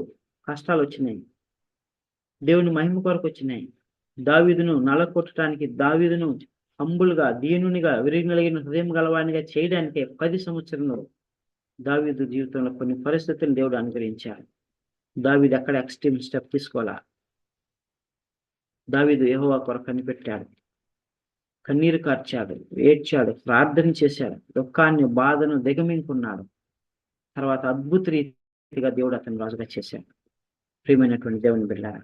కష్టాలు వచ్చినాయి, దేవుని మహిమ కొరకు వచ్చినాయి. దావీదును నలకొట్టడానికి, దావీదును హంబుల్గా, దీనునిగా, విరిగినలిగిన హృదయం గలవానిగా చేయడానికి 10 సంవత్సరంలో దావీదు జీవితంలో కొన్ని పరిస్థితులు దేవుడు అనుగ్రహించాడు. దావీదు ఎక్కడ ఎక్స్ట్రీమ్ స్టెప్ తీసుకోవాలా? దావీదు యెహోవా కొరకు కనిపెట్టాడు, కన్నీరు కార్చాడు, ఏడ్చాడు, ప్రార్థన చేశాడు, దుఃఖాన్ని, బాధను దిగమింగుకున్నాడు. తర్వాత అద్భుత రీతిగా దేవుడు అతను రాజుగా చేశాడు. ప్రియమైనటువంటి దేవుని బిడ్డలారా,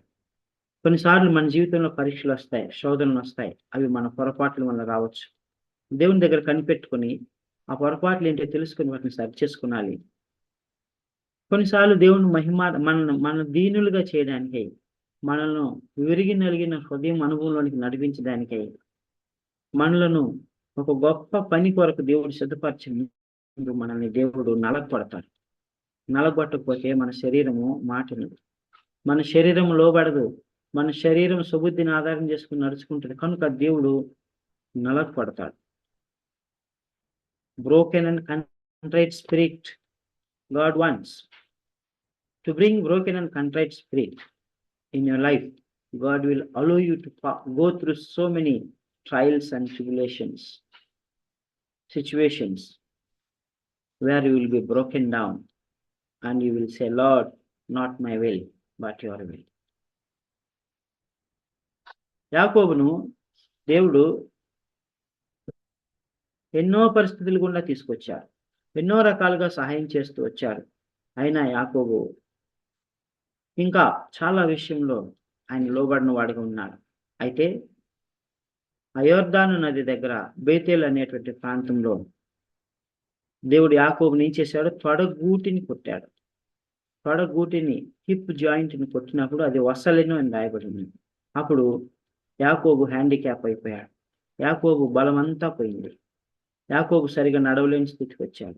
కొన్నిసార్లు మన జీవితంలో పరీక్షలు వస్తాయి, శోధనలు వస్తాయి. అవి మన పొరపాట్ల వల్ల రావచ్చు. దేవుని దగ్గర కనిపెట్టుకొని ఆ పొరపాట్లు ఏంటో తెలుసుకొని వాటిని సరి చేసుకునాలి. కొన్నిసార్లు దేవుని మహిమ మన దీనులుగా చేయడానికై, మనల్ని విరిగి నలిగిన హృదయం అనుభవంలోనికి నడిపించడానికై, మనలను ఒక గొప్ప పని కొరకు దేవుడు సిద్ధపరిచి మనల్ని దేవుడు నలగొడతాడు. నలగొట్టకపోతే మన శరీరము మాటలు, మన శరీరం లోబడదు. మన శరీరం సుబుద్ధిని ఆధారం చేసుకుని నడుచుకుంటుంది. కనుక దేవుడు నలగొడతాడు. Broken and contrite spirit God wants to bring broken and contrite spirit in your life. God will allow you to go through so many trials and tribulations, situations where you will be broken down and you will say, Lord, not my will, but your will. యాకోబును దేవుడు ఎన్నో పరిస్థితులు గుండా తీసుకొచ్చారు, ఎన్నో రకాలుగా సహాయం చేస్తూ వచ్చారు. అయినా యాకోబు ఇంకా చాలా విషయంలో ఆయన లోబడిన వాడిగా ఉన్నాడు. అయితే అయోర్దాను నది దగ్గర బేతేల్ అనేటువంటి ప్రాంతంలో దేవుడు యాకోబుని ఏం చేశాడు? తొడగూటిని కొట్టాడు. తొడగూటిని, హిప్ జాయింట్ని కొట్టినప్పుడు అది వసలేను అని రాయబడింది. అప్పుడు యాకోబు హ్యాండిక్యాప్ అయిపోయాడు. యాకోబు బలమంతా పోయింది. యాకోబు సరిగా నడవలేని స్థితికి వచ్చాడు,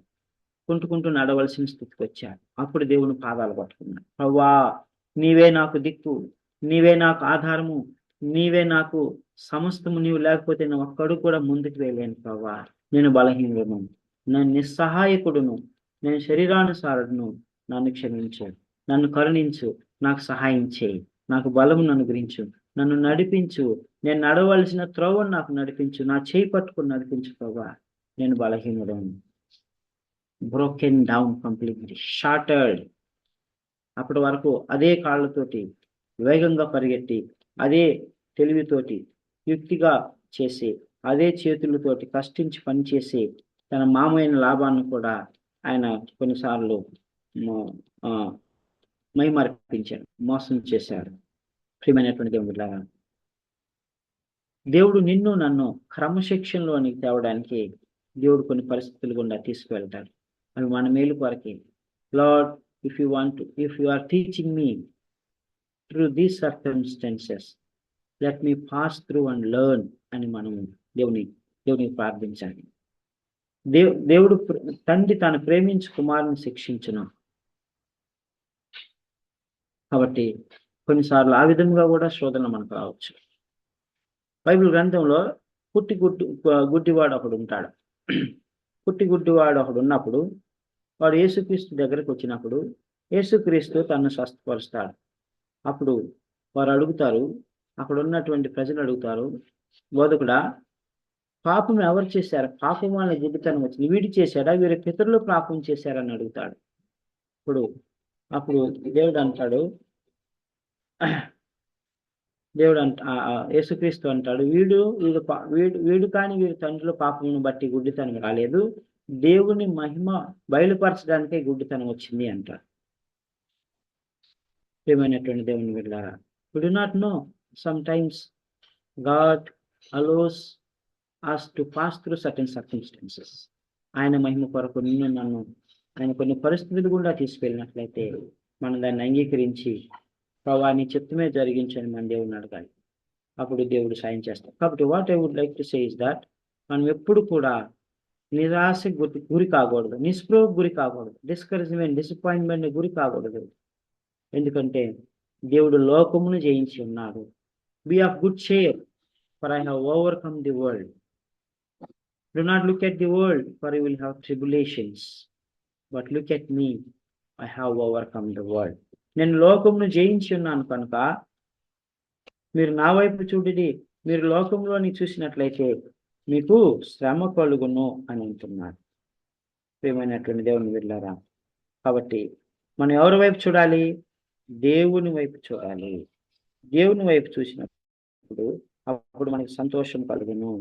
కుంటుకుంటూ నడవలసిన స్థితికి వచ్చాడు. అప్పుడు దేవుని పాదాలు పట్టుకున్నాడు. ప్రభువా, నీవే నాకు దిక్కు, నీవే నాకు ఆధారము, నీవే నాకు సమస్తము, నీవు లేకపోతే నేను ఒక్కడు కూడా ముందుకు వెళ్ళలేను ప్రభా. నేను బలహీనుడును, నేను నిస్సహాయకుడును, నేను శరీరానుసారుడును. నన్ను క్షమించు, నన్ను కరుణించు, నాకు సహాయం చేయి, నాకు బలమును అనుగ్రహించు, నన్ను నడిపించు, నేను నడవలసిన త్రోవను నాకు నడిపించు, నా చేయి పట్టుకుని నడిపించు ప్రభా. నేను బలహీనుడను. Broken down, completely shattered. అప్పటి వరకు అదే కాళ్ళతోటి వేగంగా పరిగెట్టి, అదే తెలివితోటి యుక్తిగా చేసి, అదే చేతులతోటి కష్టించి పనిచేసి తన మామైన లాభాన్ని కూడా ఆయన కొన్నిసార్లు మైమరిపించాడు, మోసం చేశాడు. ప్రియమైనటువంటి దేవుడిలాగా దేవుడు నిన్ను నన్ను క్రమశిక్షణలోనికి తేవడానికి దేవుడు కొన్ని పరిస్థితులు గుండా తీసుకువెళ్తాడు. అవి మన మేలు కొరకే. Lord, if you are teaching me through these circumstances, let me pass through and learn అని మనం దేవుని ప్రార్థించాలి. దేవుడు తండ్రి తాను ప్రేమించి కుమారుని శిక్షించును. కాబట్టి కొన్నిసార్లు ఆ విధంగా కూడా శోధనలు మనకు రావచ్చు. బైబిల్ గ్రంథంలో గుడ్డివాడు ఒకడు ఉంటాడు. గుడ్డివాడు ఒకడు ఉన్నప్పుడు వాడు యేసుక్రీస్తు దగ్గరకు వచ్చినప్పుడు యేసుక్రీస్తు తనను స్వస్థపరుస్తాడు. అప్పుడు వారు అడుగుతారు, అక్కడ ఉన్నటువంటి ప్రజలు అడుగుతారు, బోధకుడా, పాపం ఎవరు చేశారు? పాపం వాళ్ళ దిద్దుతనం వచ్చింది, వీడు చేశాడా, వీరి పితరులు పాపం చేశారని అడుగుతాడు. అప్పుడు యేసుక్రీస్తు అంటాడు, వీడు కానీ వీరి తండ్రుల పాపమును బట్టి గుడ్డితనం రాలేదు, దేవుని మహిమ బయలుపరచడానికే గుడ్డితనం వచ్చింది అంటారు. ప్రియమైనటువంటి దేవుని బిడ్డలారా, we do not know, sometimes God allows us to pass through certain circumstances. ఆయన మహిమ కొరకు నిన్ను నన్ను ఆయన కొన్ని పరిస్థితులు గుండా తీసుకెళ్ళినట్లయితే మనం దాన్ని అంగీకరించి ప్రభా నీ చిత్తమే జరిగించని మన దేవుడిని అడగాలి. అప్పుడు దేవుడు సాయం చేస్తాడు. కాబట్టి what I would like to say is that మనం ఎప్పుడు కూడా నిరాశకు గురి కాకూడదు, నిస్పృహకు గురి కాకూడదు, డిస్కరేజ్మెంట్, డిసప్పాయింట్మెంట్ గురి కాకూడదు. ఎందుకంటే దేవుడు లోకమును జయించి ఉన్నాడు. Be of good cheer, for I have overcome the world. Do not look at the world, for you will have tribulations, but look at me, I have overcome the world. నేను లోకమును జయించి ఉన్నాను కనుక మీరు నా వైపు చూడండి, మీరు లోకంలోని చూసినట్లయితే మీకు శ్రమ కలుగును అని అంటున్నాడు. ప్రియమైనటువంటి దేవుని బిడ్డలారా, కాబట్టి మనం ఎవరి వైపు చూడాలి? దేవుని వైపు చూడాలి. దేవుని వైపు చూసినప్పుడు అప్పుడు మనకి సంతోషం కలుగును,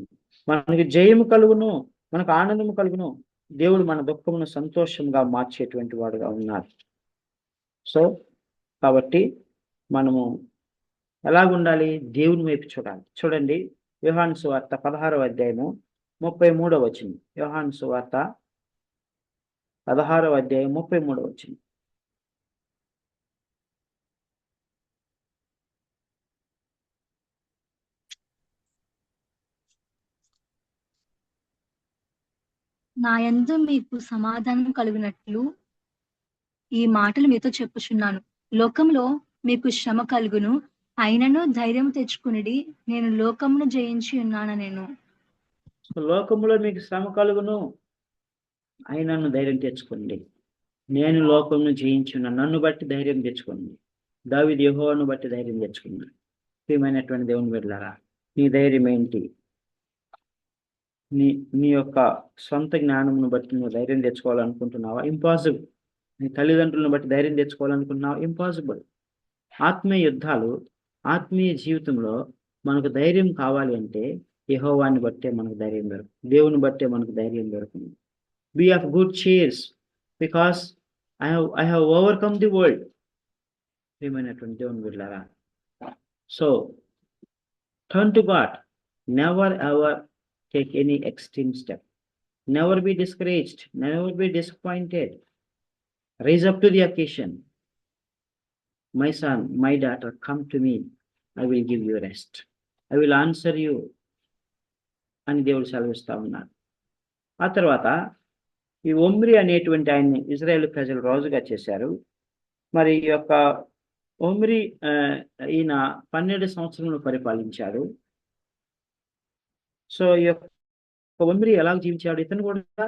మనకి జయము కలుగును, మనకు ఆనందము కలుగును. దేవుడు మన దుఃఖమును సంతోషంగా మార్చేటువంటి వాడుగా ఉన్నాడు. సో కాబట్టి మనము ఎలాగుండాలి? దేవుని వైపు చూడాలి. చూడండి, యోహాను సువార్త 16వ అధ్యాయము 33వ వచనం. యోహాను సువార్త 16వ అధ్యాయం 33వ వచనం. నా యందు మీకు సమాధానం కలుగునట్లు ఈ మాటలు మీతో చెప్పుచున్నాను. లోకంలో మీకు శ్రమ కలుగును, అయినను ధైర్యం తెచ్చుకునిడి, నేను లోకమును జయించి ఉన్నాను. లోకములో మీకు శ్రమ కలుగును, అయినను ధైర్యం తెచ్చుకోండి, నేను లోకమును జయించి ఉన్నాను. నన్ను బట్టి ధైర్యం తెచ్చుకోండి. దావీదు యెహోవాను బట్టి ధైర్యం తెచ్చుకున్నాడు. ప్రియమైనటువంటి దేవుని బిడ్డలారా, నీ ధైర్యం ఏంటి? నీ యొక్క సొంత జ్ఞానమును బట్టి నువ్వు ధైర్యం తెచ్చుకోవాలనుకుంటున్నావా? ఇంపాసిబుల్. నీ తల్లిదండ్రులను బట్టి ధైర్యం తెచ్చుకోవాలనుకుంటున్నావా? ఇంపాసిబుల్. ఆత్మీయ యుద్ధాలు, ఆత్మీయ జీవితంలో మనకు ధైర్యం కావాలి అంటే యెహోవాని బట్టే మనకు ధైర్యం దొరుకుతుంది, దేవుని బట్టే మనకు ధైర్యం దొరుకుతుంది. Be of good cheers because I have overcome the world. ప్రియమైనటువంటి దేవుని బిడ్డలారా, so turn to God. Never ever take any extreme step. Never be discouraged, never be disappointed. Raise up to the occasion. My son, my daughter, come to me, I will give you rest, I will answer you అని దేవుడు సెలవిస్తా ఉన్నాడు. ఆ తర్వాత ఈ ఒమ్రి అనేటువంటి ఆయన్ని ఇజ్రాయేల్ ప్రజలు రాజుగా చేశారు. మరి ఈ యొక్క ఒమ్రి ఈయన 12 సంవత్సరములు పరిపాలించాడు. సో ఈ యొక్క ఒమ్రి ఎలా జీవించాడు? ఇతను కూడా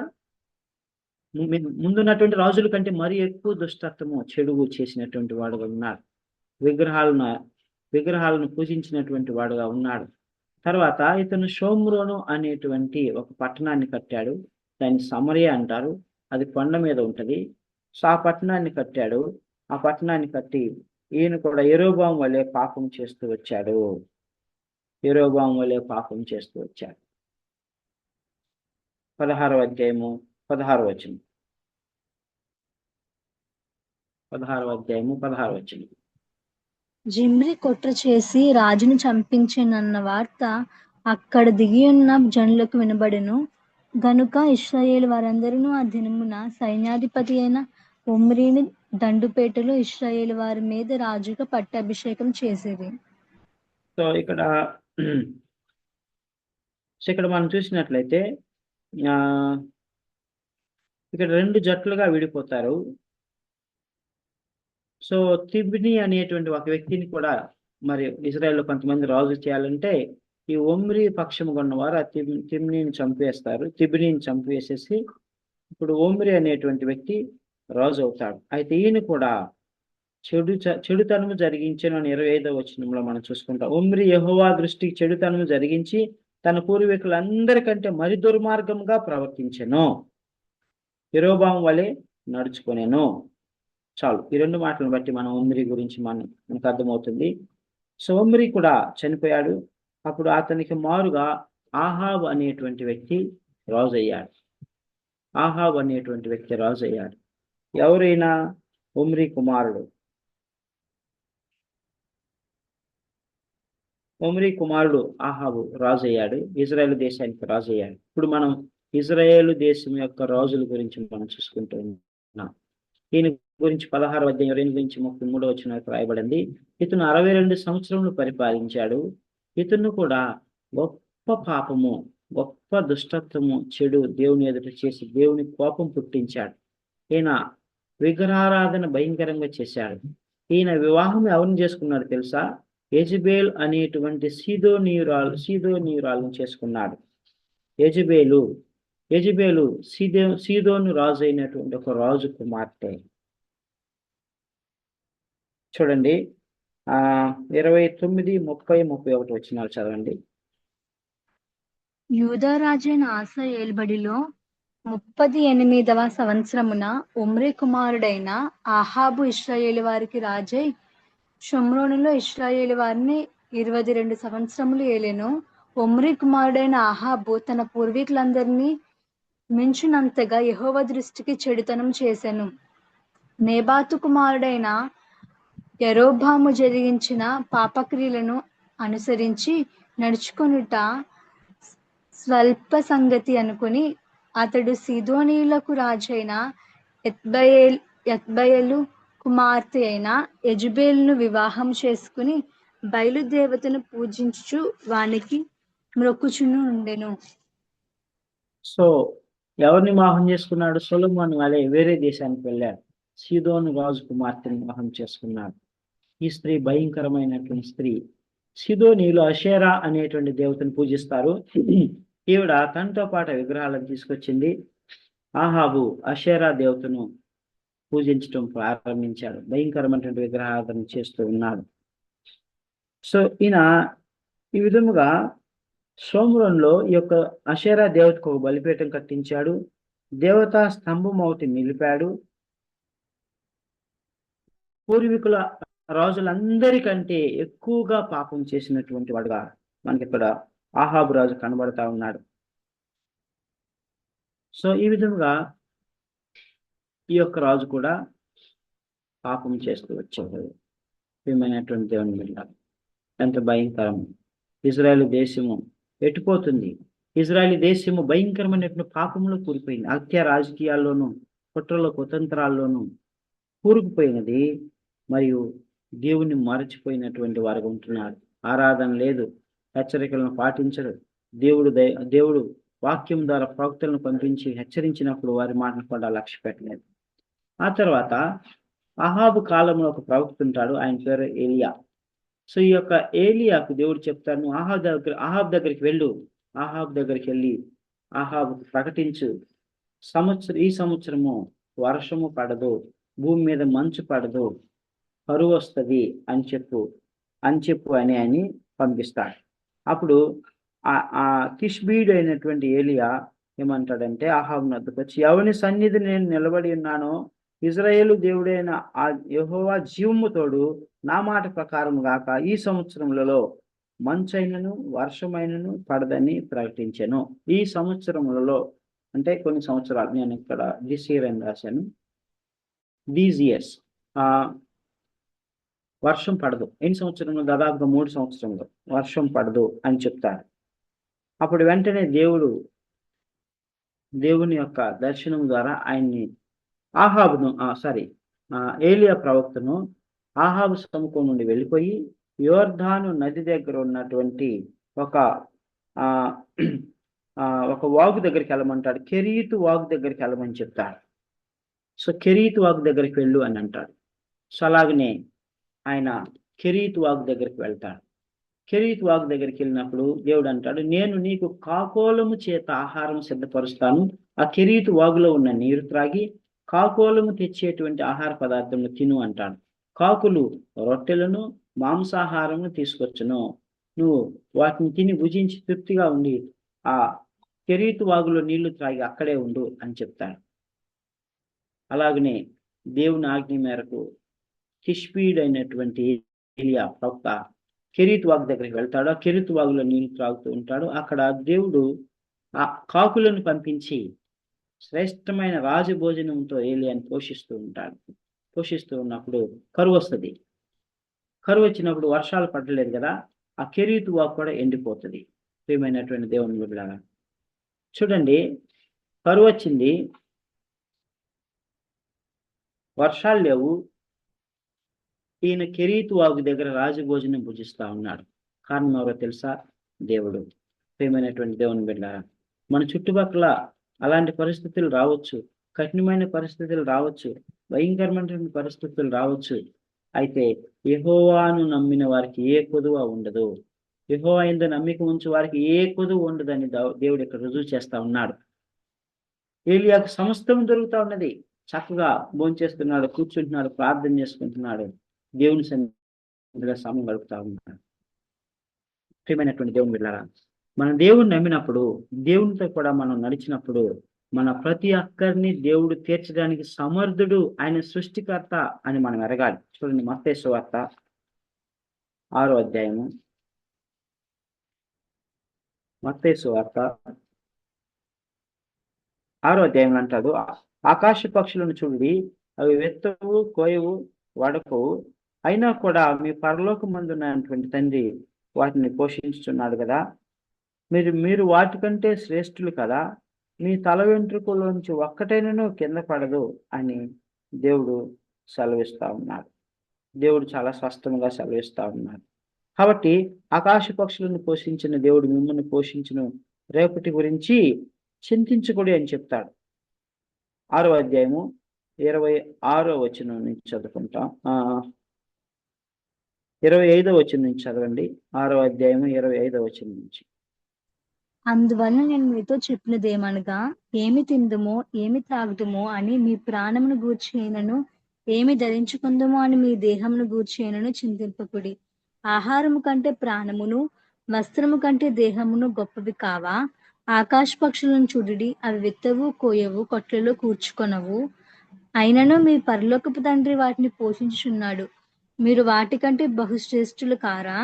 ముందున్నటువంటి రాజుల కంటే మరి ఎక్కువ దుష్టత్వము చెడుగు చేసినటువంటి వాడుగా ఉన్నాడు. విగ్రహాలను పూజించినటువంటి వాడుగా ఉన్నాడు. తర్వాత ఇతను షోమ్రోను అనేటువంటి ఒక పట్టణాన్ని కట్టాడు. దాన్ని సమరియా అంటారు. అది కొండ మీద ఉంటది. సో ఆ పట్టణాన్ని కట్టాడు. ఆ పట్టణాన్ని కట్టి ఈయన కూడా యెరోబాము వలె పాపం చేస్తూ వచ్చాడు. యెరోబాము వలె పాపం చేస్తూ వచ్చాడు. 16వ అధ్యాయము 16వ వచనం. 16వ అధ్యాయము 16వ వచనం. జిమ్రి కుట్ర చేసి రాజును చంపించెనన్న వార్త అక్కడ దిగియున్న జనులకు వినబడెను గనుక ఇశ్రాయేలు వారందరూ ఆ దినమున సైన్యాధిపతి అయిన ఒమ్రీని దండుపేటలో ఇశ్రాయేలు వారి మీద రాజుగా పట్టాభిషేకం చేసేది. సో ఇక్కడ మనం చూసినట్లయితే ఇక్కడ 2 జట్లుగా విడిపోతారు. సో తిబ్ని అనేటువంటి ఒక వ్యక్తిని కూడా మరి ఇజ్రాయెల్లో కొంతమంది రాజు చేయాలంటే ఈ ఒమ్రి పక్షము ఉన్నవారు ఆ తిబ్నీని చంపేస్తారు. తిబ్నీని చంపేసేసి ఇప్పుడు ఒమ్రి అనేటువంటి వ్యక్తి రాజు అవుతాడు. అయితే ఈయన కూడా చెడుతనము జరిగించను అని 25వ వచనంలో మనం చూసుకుంటాం. ఒమ్రి యెహోవా దృష్టికి చెడుతనము జరిగించి తన పూర్వీకులందరికంటే మరి దుర్మార్గంగా ప్రవర్తించెను, యెరోబాము వలె నడుచుకొనెను. చాలు, ఈ 2 మాటలను బట్టి మనం ఒమ్రి గురించి మనకు అర్థమవుతుంది. సో ఒమ్రి కూడా చనిపోయాడు. అప్పుడు అతనికి మారుగా ఆహాబు అనేటువంటి వ్యక్తి రాజు అయ్యాడు. ఆహాబు అనేటువంటి వ్యక్తి రాజు అయ్యాడు. ఎవరైనా ఒమ్రి కుమారుడు. ఒమ్రి కుమారుడు ఆహాబు రాజు అయ్యాడు. ఇజ్రాయేల్ దేశానికి రాజు అయ్యాడు. ఇప్పుడు మనం ఇజ్రాయేలు దేశం యొక్క రాజుల గురించి మనం చూసుకుంటూ ఉన్నాం. ఈయన గురించి 16వ అధ్యాయం 2 నుంచి 33వ వచనం రాయబడింది. ఇతను 62 సంవత్సరములు పరిపాలించాడు. ఇతను కూడా గొప్ప పాపము, గొప్ప దుష్టత్వము, చెడు దేవుని ఎదుట చేసి దేవుని కోపం పుట్టించాడు. ఈయన విగ్రహారాధన భయంకరంగా చేశాడు. ఈయన వివాహం ఎవరిని చేసుకున్నాడు తెలుసా? యెజబేల్ అనేటువంటి సీదోనీయురాలను చేసుకున్నాడు. యెజబేలు సీదోను రాజు అయినటువంటి ఒక రాజు కుమార్తె. చూడండి 29, 30, 31 వచనాలు చదవండి. యూదారాజైన ఆసా ఏలుబడిలో 38వ సంవత్సరమున ఒమ్రి కుమారుడైన ఆహాబు ఇశ్రాయేలు వారికి రాజై షోమ్రోనులో ఇశ్రాయేలు వారిని 22 సంవత్సరములు ఏలెను. ఒమ్రి కుమారుడైన ఆహాబు తన పూర్వీకులందరినీ మించినంతగా యెహోవా దృష్టికి చెడుతనం చేసెను. నేబాతు కుమారుడైన యరొబాము జరిగించిన పాపక్రియలను అనుసరించి నడుచుకొనుట స్వల్ప సంగతి అనుకుని అతడు సీదోనీయులకు రాజైన ఎత్బయలు కుమార్తె అయిన యెజబేలును వివాహం చేసుకుని బయలుదేవతను పూజించుచు వానికి మ్రొక్కుచును ఉండెను. సో ఎవరిని వివాహం చేసుకున్నాడు? సొలొమోను వలె వేరే దేశానికి వెళ్ళాడు. సీదోను రాజు కుమార్తెను వివాహం చేసుకున్నాడు. ఈ స్త్రీ భయంకరమైనటువంటి స్త్రీ. సీదోనీయులు అషేరా అనేటువంటి దేవతను పూజిస్తారు. ఈవిడ తనతో పాటు విగ్రహాలను తీసుకొచ్చింది. ఆహాబు అషేరా దేవతను పూజించడం ప్రారంభించాడు. భయంకరమైనటువంటి విగ్రహాలను చేస్తూ ఉన్నాడు. సో ఈయన ఈ విధముగా షోమ్రోన్లో ఈ యొక్క అషేరా దేవతకు ఒక బలిపీఠం కట్టించాడు. దేవతా స్తంభం ఒకటి నిలిపాడు. పూర్వీకుల రాజులందరికంటే ఎక్కువగా పాపం చేసినటువంటి వాడుగా మనకి ఇక్కడ ఆహాబు రాజు కనబడతా ఉన్నాడు. సో ఈ విధంగా ఈ యొక్క రాజు కూడా పాపం చేస్తూ వచ్చాడు. ప్రియమైనటువంటి దేవుని బిడ్డలారా, ఎంత భయంకరం! ఇజ్రాయేల్ దేశము ఎటుపోతుంది? ఇజ్రాయేల్ దేశము భయంకరమైనటువంటి పాపంలో కూలిపోయింది. హత్య రాజకీయాల్లోనూ కుట్రలో కుతంత్రాల్లోనూ కూరుకుపోయినది. మరియు దేవుని మరచిపోయినటువంటి వారు ఉంటున్నారు. ఆరాధన లేదు, హెచ్చరికలను పాటించరు. దేవుడు వాక్యం ద్వారా ప్రవక్తలను పంపించి హెచ్చరించినప్పుడు వారి మాటను కూడా లక్ష్య పెట్టలేదు. ఆ తర్వాత అహాబు కాలంలో ఒక ప్రవక్త ఉంటాడు, ఆయన పేరు ఏలియా. సో ఈ యొక్క ఏలియాకు దేవుడు చెప్తాడు, నువ్వు అహాబ్ దగ్గరికి వెళ్ళు, అహాబ్ దగ్గరికి వెళ్ళి అహాబు ప్రకటించు, ఈ సంవత్సరము వర్షము పడదు, భూమి మీద మంచు పడదు, కరువు వస్తుంది అని చెప్పు అని అని పంపిస్తాడు. అప్పుడు ఆ తిష్బీడు అయినటువంటి ఏలియా ఏమంటాడంటే అహాబు వద్దకు వచ్చి, ఎవని సన్నిధి నేను నిలబడి ఉన్నానో ఇజ్రాయేలు దేవుడైన ఆ యెహోవా జీవము తోడు, నా మాట ప్రకారం గాక ఈ సంవత్సరములలో మంచైనను వర్షమైనను పడదని ప్రకటించాను. ఈ సంవత్సరములలో అంటే కొన్ని సంవత్సరాలు, నేను ఇక్కడ దిస్ ఇయర్ అని రాశాను, దీస్ ఇయర్స్ వర్షం పడదు. ఎన్ని సంవత్సరంలో? దాదాపుగా 3 సంవత్సరంలో వర్షం పడదు అని చెప్తారు. అప్పుడు వెంటనే దేవుని యొక్క దర్శనం ద్వారా ఆయన్ని ఏలియా ప్రవక్తను ఆహాబు సముఖం నుండి వెళ్ళిపోయి యోర్దాను నది దగ్గర ఉన్నటువంటి ఒక వాగు దగ్గరికి వెళ్ళమంటాడు. కెరీతు వాగు దగ్గరికి వెళ్ళమని చెప్తాడు. సో కెరీతు వాగు దగ్గరికి వెళ్ళు అని అంటాడు. సో అలాగనే ఆయన కెరీతు వాగు దగ్గరికి వెళ్తాడు. కెరీతు వాగు దగ్గరికి వెళ్ళినప్పుడు దేవుడు అంటాడు, నేను నీకు కాకోలము చేత ఆహారం సిద్ధపరుస్తాను, ఆ కెరీతు వాగులో ఉన్న నీరు త్రాగి కాకోలము తెచ్చేటువంటి ఆహార పదార్థములు తిను అంటాడు. కాకులు రొట్టెలను మాంసాహారమును తీసుకొచ్చును, నువ్వు వాటిని తిని భుజించి తృప్తిగా ఉండి ఆ కెరీతు వాగులో నీళ్లు త్రాగి అక్కడే ఉండు అని చెప్తాడు. అలాగనే దేవుని ఆజ్ఞ మేరకు తిష్బీడు అయినటువంటి ఏలియా ప్రవక్త కెరీతు వాగు దగ్గరికి వెళ్తాడు. ఆ కెరీతు వాగులో నీళ్లు త్రాగుతూ ఉంటాడు. అక్కడ దేవుడు ఆ కాకులను పంపించి శ్రేష్టమైన రాజభోజనంతో ఏలియాని పోషిస్తూ ఉన్నప్పుడు కరువు వస్తుంది. కరువు వచ్చినప్పుడు వర్షాలు పడలేదు కదా, ఆ కెరీతు వాగు కూడా ఎండిపోతుంది. ప్రియమైనటువంటి దేవుని బిడ్డలారా చూడండి, కరువు వచ్చింది, వర్షాలు లేవు, ఈయన కెరీతు వాగు దగ్గర రాజభోజనం భుజిస్తా ఉన్నాడు. కారణం ఎవరో తెలుసా? దేవుడు. ప్రియమైనటువంటి దేవుని బిడ్డలారా, మన చుట్టుపక్కల అలాంటి పరిస్థితులు రావచ్చు, కఠినమైన పరిస్థితులు రావచ్చు, భయంకరమైనటువంటి పరిస్థితులు రావచ్చు. అయితే యెహోవాను నమ్మిన వారికి ఏ కొదువ ఉండదు, యెహోవా యందు నమ్మిక ఉంచు వారికి ఏ కొదువ ఉండదని దేవుడు ఇక్కడ రుజువు చేస్తా ఉన్నాడు. ఏలియాకు సమస్తం దొరుకుతా ఉన్నది, చక్కగా భోంచేస్తున్నాడు, కూర్చుంటున్నాడు, ప్రార్థన చేసుకుంటున్నాడు, దేవుని సన్నిధిలో సమయం గడుపుతా ఉన్నాడు. ప్రియమైనటువంటి దేవుని బిడ్డలారా, మనం దేవుడిని నమ్మినప్పుడు, దేవునితో కూడా మనం నడిచినప్పుడు మన ప్రతి అక్కరిని దేవుడు తీర్చడానికి సమర్థుడు, ఆయన సృష్టికర్త అని మనం ఎరగాలి. చూడండి, మత్తయి సువార్త 6వ అధ్యాయము, మత్తయి సువార్త 6వ అధ్యాయంలో అంటాడు, ఆకాశ పక్షులను చూడండి, అవి వెత్తవు, కోయవు, వడకవు, అయినా కూడా మీ పరలోకమందున్నటువంటి తండ్రి వాటిని పోషించుతున్నాడు కదా, మీరు వాటికంటే శ్రేష్ఠులు కదా, మీ తల వెంట్రుకలోంచి ఒక్కటైనను కింద పడదు అని దేవుడు సెలవిస్తా ఉన్నాడు. దేవుడు చాలా స్పష్టంగా సెలవిస్తా ఉన్నాడు. కాబట్టి ఆకాశ పక్షులను పోషించిన దేవుడు మిమ్మల్ని పోషించిన రేపటి గురించి చింతించకూడదు అని చెప్తాడు. 6వ అధ్యాయము 26వ వచనం నుంచి చదువుకుంటాం. 25వ వచనం నుంచి చదవండి. 6వ అధ్యాయము 25వ వచనం నుంచి. అందువలన నేను మీతో చెప్పినదేమనగా, ఏమి తిందుమో ఏమి త్రాగుదుమో అని మీ ప్రాణమును గూర్చినను, ఏమి ధరించుకుందుమో అని మీ దేహమును గూర్చినను చింతింపకుడి. ఆహారము కంటే ప్రాణమును, వస్త్రము కంటే దేహమును గొప్పవి కావా? ఆకాశ పక్షులను చూడుడి, అవి విత్తవు, కోయవు, కొట్లలో కూర్చుకొనవు, అయినను మీ పరలోకపు తండ్రి వాటిని పోషించుచున్నాడు. మీరు వాటికంటే బహుశ్రేష్ఠులు కారా?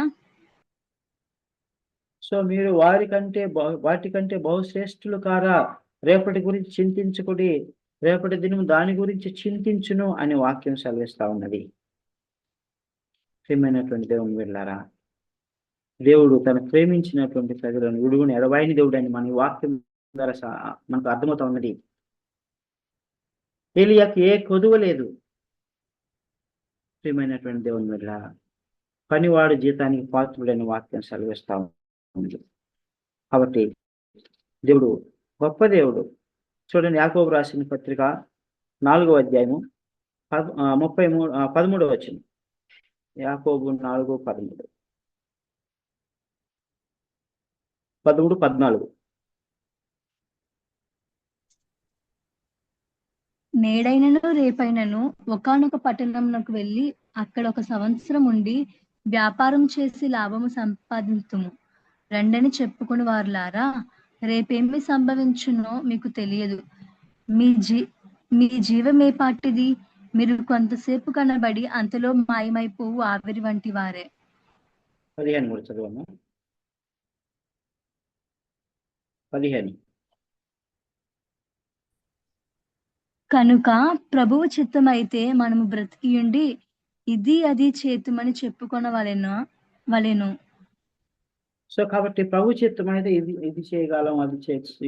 సో మీరు వాటికంటే బహుశ్రేష్ఠులు కారా? రేపటి గురించి చింతించుకుడి, రేపటి దినం దాని గురించి చింతించును అని వాక్యం సెలవిస్తా ఉన్నది. ప్రియమైనటువంటి దేవుని బిడ్డలారా, దేవుడు తను ప్రేమించినటువంటి ప్రజలను విడుగుని ఎడబాయిని దేవుడు అని మన వాక్యం ద్వారా మనకు అర్థమవుతా ఉన్నది. ఏలియాకి ఏ కొదువ లేదు. ప్రియమైనటువంటి దేవుని బిడ్డలారా, పనివాడు జీతానికి పాత్రుడైన వాక్యం సెలవిస్తా ఉంది. కాబట్టి దేవుడు గొప్ప దేవుడు. చూడండి, యాకోబు రాసిన పత్రిక 4వ అధ్యాయము 13 వచ్చింది. యాకోబు 4:13, 13-14. నేడైనను రేపైనను ఒకానొక పట్టణంలోకి వెళ్ళి అక్కడ 1 సంవత్సరం ఉండి వ్యాపారం చేసి లాభము సంపాదింతుము రండని చెప్పుకుని వారులారా, రేపేమి సంభవించునో మీకు తెలియదు. మీ జీవమేపాటిది? మీరు కొంతసేపు కనబడి అంతలో మాయమైపోవు ఆవిరి వంటి వారే. 15 కూడా చదవమ్మా. 15. కనుక ప్రభువు చిత్తమైతే మనము బ్రతికియుండి ఇది అది చేతుమని చెప్పుకొనవలెను. సో కాబట్టి ప్రభు చిత్తం అనేది ఇది చేయగలం,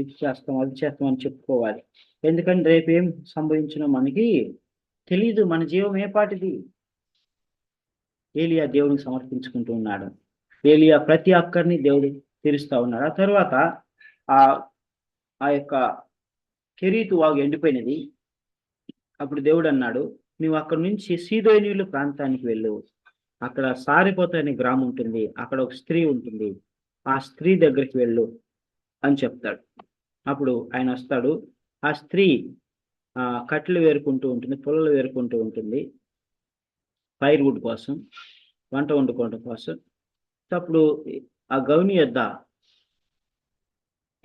ఇది చేస్తాం అని చెప్పుకోవాలి. ఎందుకంటే రేపు ఏం సంభవించినో మనకి తెలీదు. మన జీవం ఏ పాటిది. ఏలియా దేవునికి సమర్పించుకుంటూ ఉన్నాడు. ఏలియా ప్రతి ఒక్కరిని దేవుడు తీరుస్తా ఉన్నాడు. ఆ తర్వాత ఆ యొక్క కెరీతు వాగు ఎండిపోయినది. అప్పుడు దేవుడు అన్నాడు, నువ్వు అక్కడి నుంచి సీదోనీయుల ప్రాంతానికి వెళ్ళు. అక్కడ సారిపోత అనే గ్రామం ఉంటుంది. అక్కడ ఒక స్త్రీ ఉంటుంది. ఆ స్త్రీ దగ్గరికి వెళ్ళు అని చెప్తాడు. అప్పుడు ఆయన వస్తాడు. ఆ స్త్రీ కట్టెలు వేరుకుంటూ ఉంటుంది, పుల్లలు వేరుకుంటూ ఉంటుంది, ఫైర్వుడ్ కోసం, వంట వండుకోవడం కోసం. అప్పుడు ఆ గౌని యొద్ద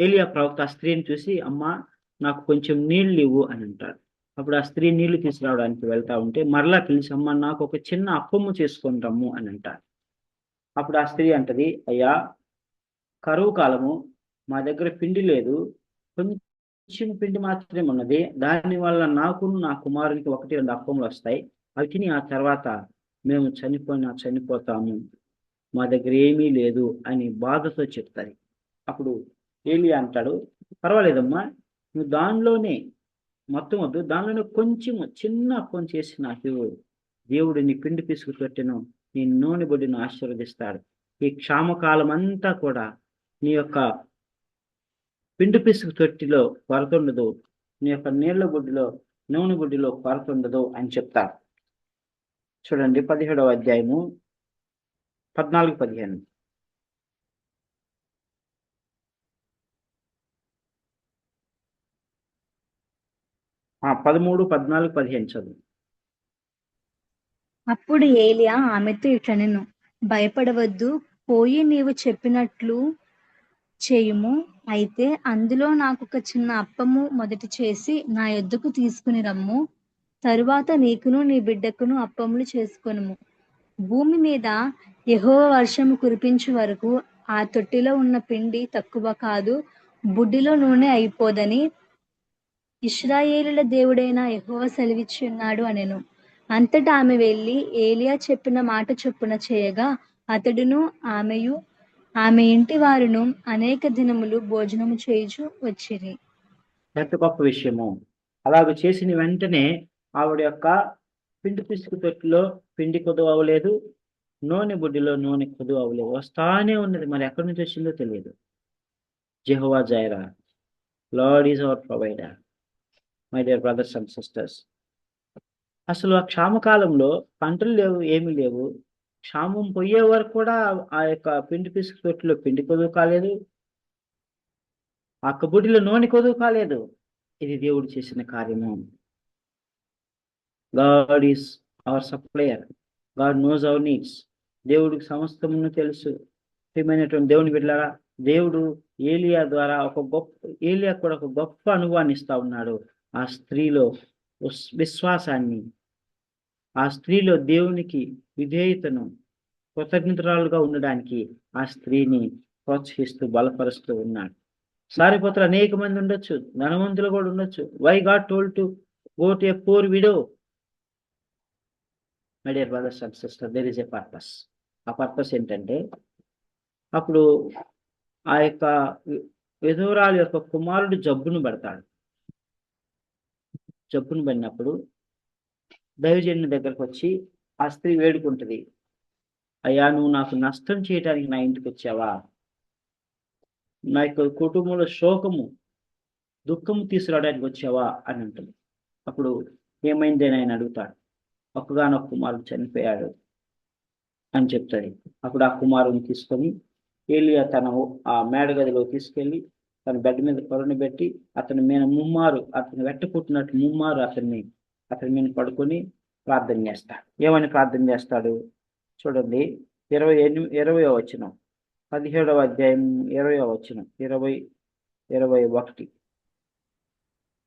ఏలియా ప్రవక్త ఆ స్త్రీని చూసి, అమ్మా నాకు కొంచెం నీళ్ళు ఇవ్వు అని అంటాడు. అప్పుడు ఆ స్త్రీ నీళ్లు తీసుకురావడానికి వెళ్తా ఉంటే మరలా పిలిచి, అమ్మ నాకు ఒక చిన్న అప్పము చేసుకుంటాము అని అంటాడు. అప్పుడు ఆ స్త్రీ అంటది, అయ్యా కరువు కాలము, మా దగ్గర పిండి లేదు, కొంచెం పిండి మాత్రమే ఉన్నది. దానివల్ల నాకు నా కుమారునికి 1-2 అప్పములు వస్తాయి. అవి తిని ఆ తర్వాత మేము చనిపోతాము, మా దగ్గర ఏమీ లేదు అని బాధతో చెప్తారు. అప్పుడు ఏలియా అంటాడు, పర్వాలేదమ్మా, నువ్వు దానిలోనే మొత్తం వద్దు, దానిలోనే కొంచెం చిన్న అప్పం చేసి నాకు దేవుడు నీ పిండి పిసుకు పెట్టెను, నీ నూనె బొడ్డిని ఆశీర్వదిస్తాడు. ఈ క్షామకాలం అంతా కూడా నీ యొక్క పిండి పిసుకు తొట్టిలో కొరత ఉండదు, నీ యొక్క నీళ్ల బుడ్డిలో నూనె బుడ్డిలో కొరత ఉండదు అని చెప్తారు. చూడండి 17వ అధ్యాయము 14-15. 13, 14, 15 చదువు. అప్పుడు ఏలియా ఆమెతో ఇట్లనెను, భయపడవద్దు, పోయి నీవు చెప్పినట్లు చేయుము. అయితే అందులో నాకొక చిన్న అప్పము మొదట చేసి నా యొద్దకు తీసుకుని రమ్ము. తరువాత నీకును నీ బిడ్డకును అప్పములు చేసుకొనుము. భూమి మీద యెహోవా వర్షము కురిపించు వరకు ఆ తొట్టిలో ఉన్న పిండి తక్కువ కాదు, బుడ్డిలో నూనె అయిపోదని ఇశ్రాయేలుల దేవుడైన యెహోవా సెలవిచ్చి ఉన్నాడు అనెను. అంతటా ఆమె వెళ్ళి ఏలియా చెప్పిన మాట చొప్పున చేయగా అతడును ఆమెయు ఆమె ఇంటి వారును అనేక దినములు భోజనము చేయుచు వచ్చిరి. ఎంత గొప్ప విషయము. అలాగ చేసిన వెంటనే ఆవిడ యొక్క పిండి పిసుకు తొట్టిలో పిండి కొదువు అవ్వలేదు, నూనె బుడ్డిలో నూనె కొదువు అవ్వలేదు, వస్తానే ఉన్నది. మరి ఎక్కడి నుంచి వచ్చిందో తెలియదు. Jehovah Jaira, lord is our provider. My dear brothers and sisters, అసలు ఆ క్షామకాలంలో పంటలు లేవు, ఏమీ లేవు. క్షామం పోయే వరకు కూడా ఆ యొక్క పిండి పిసుకు తొట్టిలో పిండి కొదువు కాలేదు, ఆ కబుడిలో నూనె కొదువు కాలేదు. ఇది దేవుడు చేసిన కార్యము. God is our supplier, God knows our needs. దేవుడికి సమస్తమును తెలుసు. ప్రియమైనటువంటి దేవుని బిడ్డలారా, దేవుడు ఏలియా ద్వారా ఏలియా కూడా ఒక గొప్ప అనుభవాన్ని ఇస్తా ఉన్నాడు. ఆ స్త్రీలో విశ్వాసాన్ని, ఆ స్త్రీలో దేవునికి విధేయతను, కృతజ్ఞతరాలుగా ఉండడానికి ఆ స్త్రీని ప్రోత్సహిస్తూ బలపరుస్తూ ఉన్నాడు. సారిపోతలు అనేక మంది ఉండొచ్చు, ధనవంతులు కూడా ఉండొచ్చు. Why God told to go to a poor widow? My dear brothers and sister, there is a purpose. ఆ పర్పస్ ఏంటంటే, అప్పుడు ఆ యొక్క విధురాలు యొక్క కుమారుడు జబ్బును పడతాడు. జబ్బును పడినప్పుడు దైవజనుని దగ్గరకు వచ్చి ఆ స్త్రీ వేడుకుంటుంది, అయ్యా నువ్వు నాకు నష్టం చేయడానికి నా ఇంటికి వచ్చావా? నా యొక్క కుటుంబంలో శోకము, దుఃఖము తీసుకురావడానికి వచ్చావా అని అంటుంది. అప్పుడు ఏమైంది అని ఆయన అడుగుతాడు. ఒక్కగానొక్క కుమారుడు చనిపోయాడు అని చెప్తాడు. అప్పుడు ఆ కుమారుని తీసుకొని ఏలియా ఆ మేడగదిలో తీసుకెళ్ళి తన బెడ్ మీద పెట్టి అతని మీద అతను వెట్టకుట్టినట్టు ముమ్మారు అతని మీద పడుకొని ప్రార్థన చేస్తాడు. ఏమని ప్రార్థన చేస్తాడు చూడండి. 20వ వచనం, 17వ అధ్యాయం 20వ వచనం, 21.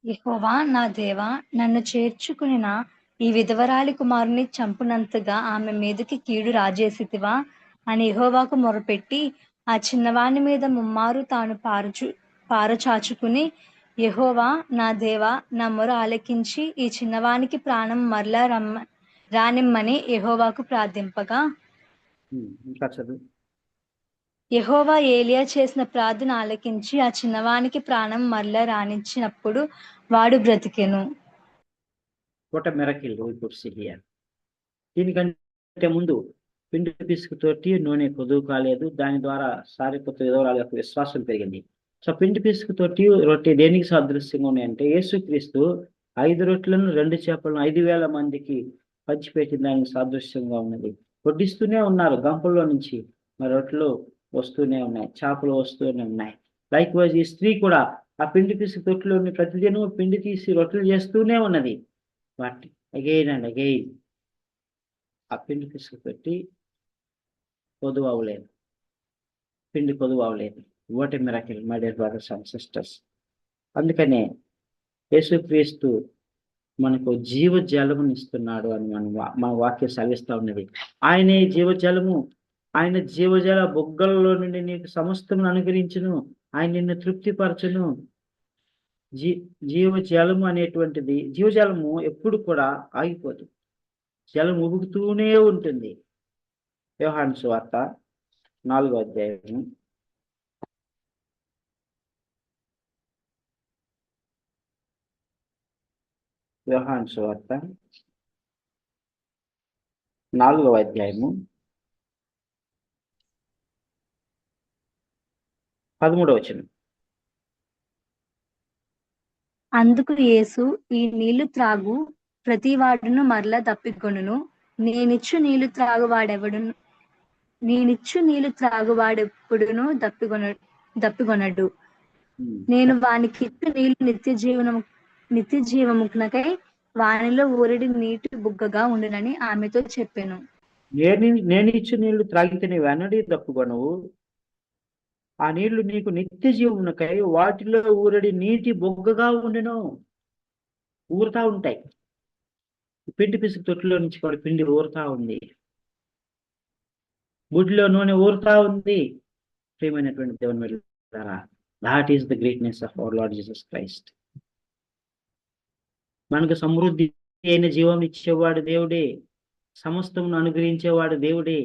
యెహోవా నా దేవా, నన్ను చేర్చుకునిన ఈ విధవరాలి కుమారుని చంపునంతగా ఆమె మీదకి కీడు రాజేసితివా అని యెహోవాకు మొరపెట్టి ఆ చిన్నవాని మీద ముమ్మారు తాను పారచాచుకుని, యెహోవా నా దేవా, నా మొర ఆలకించి ఈ చిన్నవానికి ప్రాణం మరలా రానిమ్మని యెహోవాకు ప్రార్థింపగా, ఇంకా చదువు. యెహోవా ఏలియా చేసిన ప్రార్థన ఆలకించి ఆ చిన్నవానికి ప్రాణం మరలా రానిచ్చినప్పుడు వాడు బ్రతికెను. What a miracle we could see here. దీనికంటే ముందు పిండి పిసుకుతోటి నూనె పొదువు కాలేదు. దాని ద్వారా సారిపోత విధవరాల యొక్క విశ్వాసం పెరిగింది. సో పిండి పిసుకుతోటి రొట్టె దేనికి సాదృశ్యంగా ఉన్నాయంటే, యేసుక్రీస్తు 5 రొట్టెలను 2 చేపలను 5,000 మందికి పంచిపెట్టిన దానికి సాదృశ్యంగా ఉన్నది. వడ్డిస్తూనే ఉన్నారు గంపల్లో నుంచి, మరి రొట్టెలు వస్తూనే ఉన్నాయి, చేపలు వస్తూనే ఉన్నాయి. లైక్ వైజ్ ఈ స్త్రీ కూడా ఆ పిండి పిసుకు తొట్టులోని ప్రతిదినం పిండి తీసి రొట్టెలు చేస్తూనే ఉన్నది. బట్ అగైన్ అండ్ అగైన్ ఆ పిండి పిసుకు పెట్టి పొదువు అవ్వలేదు, పిండి పొదువు అవ్వలేదు. What a miracle my dear brothers and sisters. అందుకనే యేసుక్రీస్తు మనకు జీవజలముని ఇస్తున్నాడు అని మన వాక్యం సెలవిస్తూ ఉన్నది. ఆయనే జీవజలము. ఆయన జీవజల బొగ్గలలో నుండి నీకు సమస్తమును అనుగ్రహించును. ఆయన నిన్ను తృప్తిపరచును. జీవజలము అనేటువంటిది, జీవజలము ఎప్పుడు కూడా ఆగిపోదు, జలం ఉబుకుతూనే ఉంటుంది. యోహాను సువార్త 4వ అధ్యాయం 4వ అధ్యాయము 13వ వచనం. అందుకు యేసు, ఈ నీళ్లు త్రాగు ప్రతివాడును మరలా దప్పికొనును. నేనిచ్చు నీళ్లు త్రాగువాడెప్పుడును దప్పికొనడు. నేను వానికిచ్చు నీళ్లు నిత్య జీవమునకై వానిలో ఊరడి నీటి బుగ్గగా ఉండునని ఆమెతో చెప్పాను. నేను ఇచ్చు నీళ్లు త్రాగితే నీవు ఎన్నడూ దప్పుకొనవు. ఆ నీళ్లు నీకు నిత్య జీవమునకై వాటిలో ఊరడి నీటి బొగ్గగా ఉండును. ఊరుతా ఉంటాయి. పిండి పిసుకు తొట్టులో నుంచి కూడా పిండి ఊరుతా ఉంది, గుడిలో నూనె ఊరుతా ఉంది. ప్రియమైనటువంటి దేవుని వెళ్ళారా, that is the greatness of our Lord Jesus Christ. మనకు సమృద్ధి అయిన జీవం ఇచ్చేవాడు దేవుడే, సమస్తమును అనుగ్రహించేవాడు దేవుడే.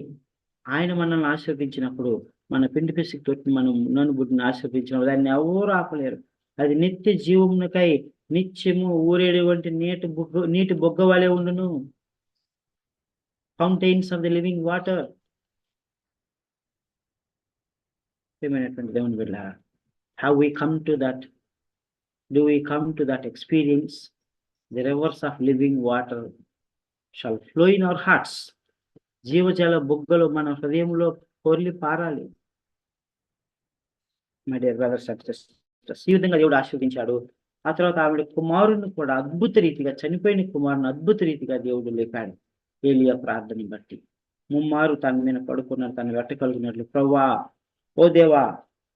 ఆయన మనల్ని ఆశీర్వదించినప్పుడు, మన పిండి పిసికి తొట్టి మనం నన్ను బుడ్డిని ఆశీర్వదించినప్పుడు దాన్ని ఎవరు ఆపలేరు. అది నిత్య జీవమునకై నిత్యము ఊరేటువంటి నీటి బొగ్గ వలె ఉండును. Fountains of the living water. ఏమైనటువంటి దేవుని బిడ్డలారా, have we come to that? Do we come to that experience? The rivers of living water shall flow in our hearts. జీవజల బొగ్గలు మన హృదయంలో పొర్లి పారాలి. My dear brothers and sisters, ఈ విధంగా దేవుడు ఆశీర్వదించాడు. ఆ తర్వాత ఆవిడ కుమారుని కూడా అద్భుత రీతిగా, చనిపోయిన కుమారుని అద్భుత రీతిగా దేవుడు లేపాడు. ఏలియా ప్రార్థనని బట్టి ముమ్మారు తన మీద పడుకున్నాడు, తను వెట్టగలిగినట్లు, ప్రభువా, ఓ దేవా,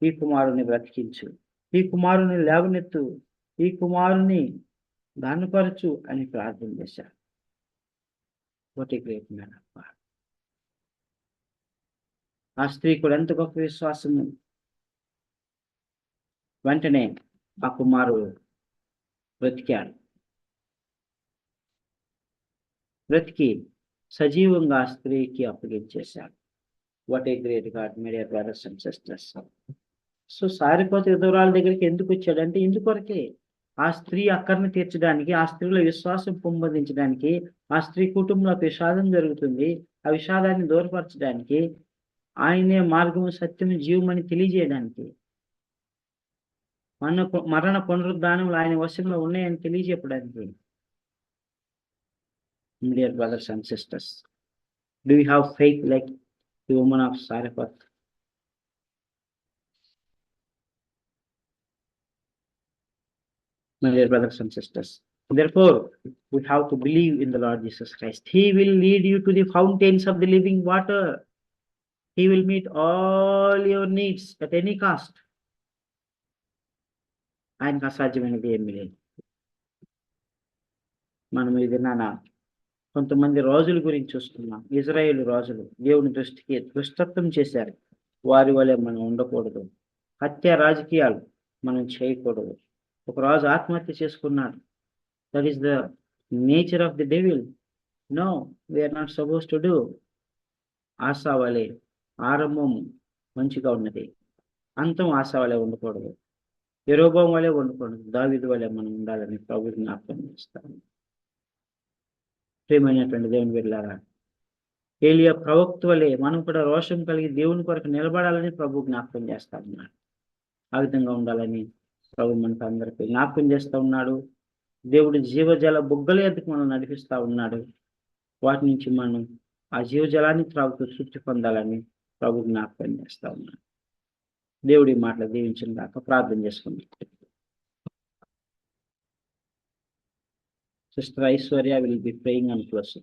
ఈ కుమారుని బ్రతికించు, ఈ కుమారుని లేవనెత్తు, ఈ కుమారుని దానపరచు అని ప్రార్థన చేశాడు. What a great man of God. ఆ స్త్రీ కూడా ఎంత గొప్ప విశ్వాసము. వెంటనే ఆ కుమారుడు బ్రతికాడు. బ్రతికి సజీవంగా ఆ స్త్రీకి అప్పగించేశాడు. What a great God, my dear brothers and sisters. So సారిపోతే విధవరాల దగ్గరికి ఎందుకు వచ్చాడంటే, ఇందుకొరకే ఆ స్త్రీ అక్కర్ని తీర్చడానికి, ఆ స్త్రీలో విశ్వాసం పెంపొందించడానికి, ఆ స్త్రీ కుటుంబంలో విషాదం జరుగుతుంది, ఆ విషాదాన్ని దూరపరచడానికి, ఆయనే మార్గము సత్యము జీవమని తెలియజేయడానికి, మరణ పునరుద్ధానములు ఆయన వశంలో ఉన్నాయని తెలియజెప్పడానికి. dear brothers and sisters? Do we have faith like the woman of Sarephath? My dear brothers and sisters, therefore, we have to believe in the Lord Jesus Christ. He will lead you to the fountains of the living water. He will meet all your needs at any cost. ఆయనకు అసాధ్యమైనది ఏమీ లేదు. మనం ఇది నానా కొంతమంది రాజుల గురించి చూస్తున్నాం. ఇజ్రాయేలు రాజులు దేవుని దృష్టికి దుష్టత్వం చేశారు. వారి వలె మనం ఉండకూడదు. హత్య రాజకీయాలు మనం చేయకూడదు. ఒక రాజు ఆత్మహత్య చేసుకున్నాడు. That is the nature of the devil. No, we are not suppose to do. ఆశా వలె ఆరంభం మంచిగా ఉన్నది, అంతం ఆశా వలె ఉండకూడదు. యెరోబోము వలె ఉండకూడదు. దావీదు వలె మనం ఉండాలని ప్రభు జ్ఞాపకం చేస్తాను. ప్రియమైనటువంటి దేవుని బిడ్డలారా, ఏలియా ప్రవక్త వలె మనం కూడా రోషం కలిగి దేవుని కొరకు నిలబడాలని ప్రభు జ్ఞాపకం చేస్తా ఉన్నాడు. ఆ విధంగా ఉండాలని ప్రభు మనకు అందరికీ జ్ఞాపకం చేస్తూ ఉన్నాడు. దేవుడు జీవజల బుగ్గల ఎద్దకు మనం నడిపిస్తూ ఉన్నాడు. వాటి నుంచి మనం ఆ జీవజలాన్ని త్రాగుతూ తృప్తి పొందాలని ప్రభు జ్ఞాపకం చేస్తూ ఉన్నాడు. దేవుడి మాటలు దీవించిన దాకా ప్రార్థన చేసుకుందాం. Sister Aishwarya will be praying and closing.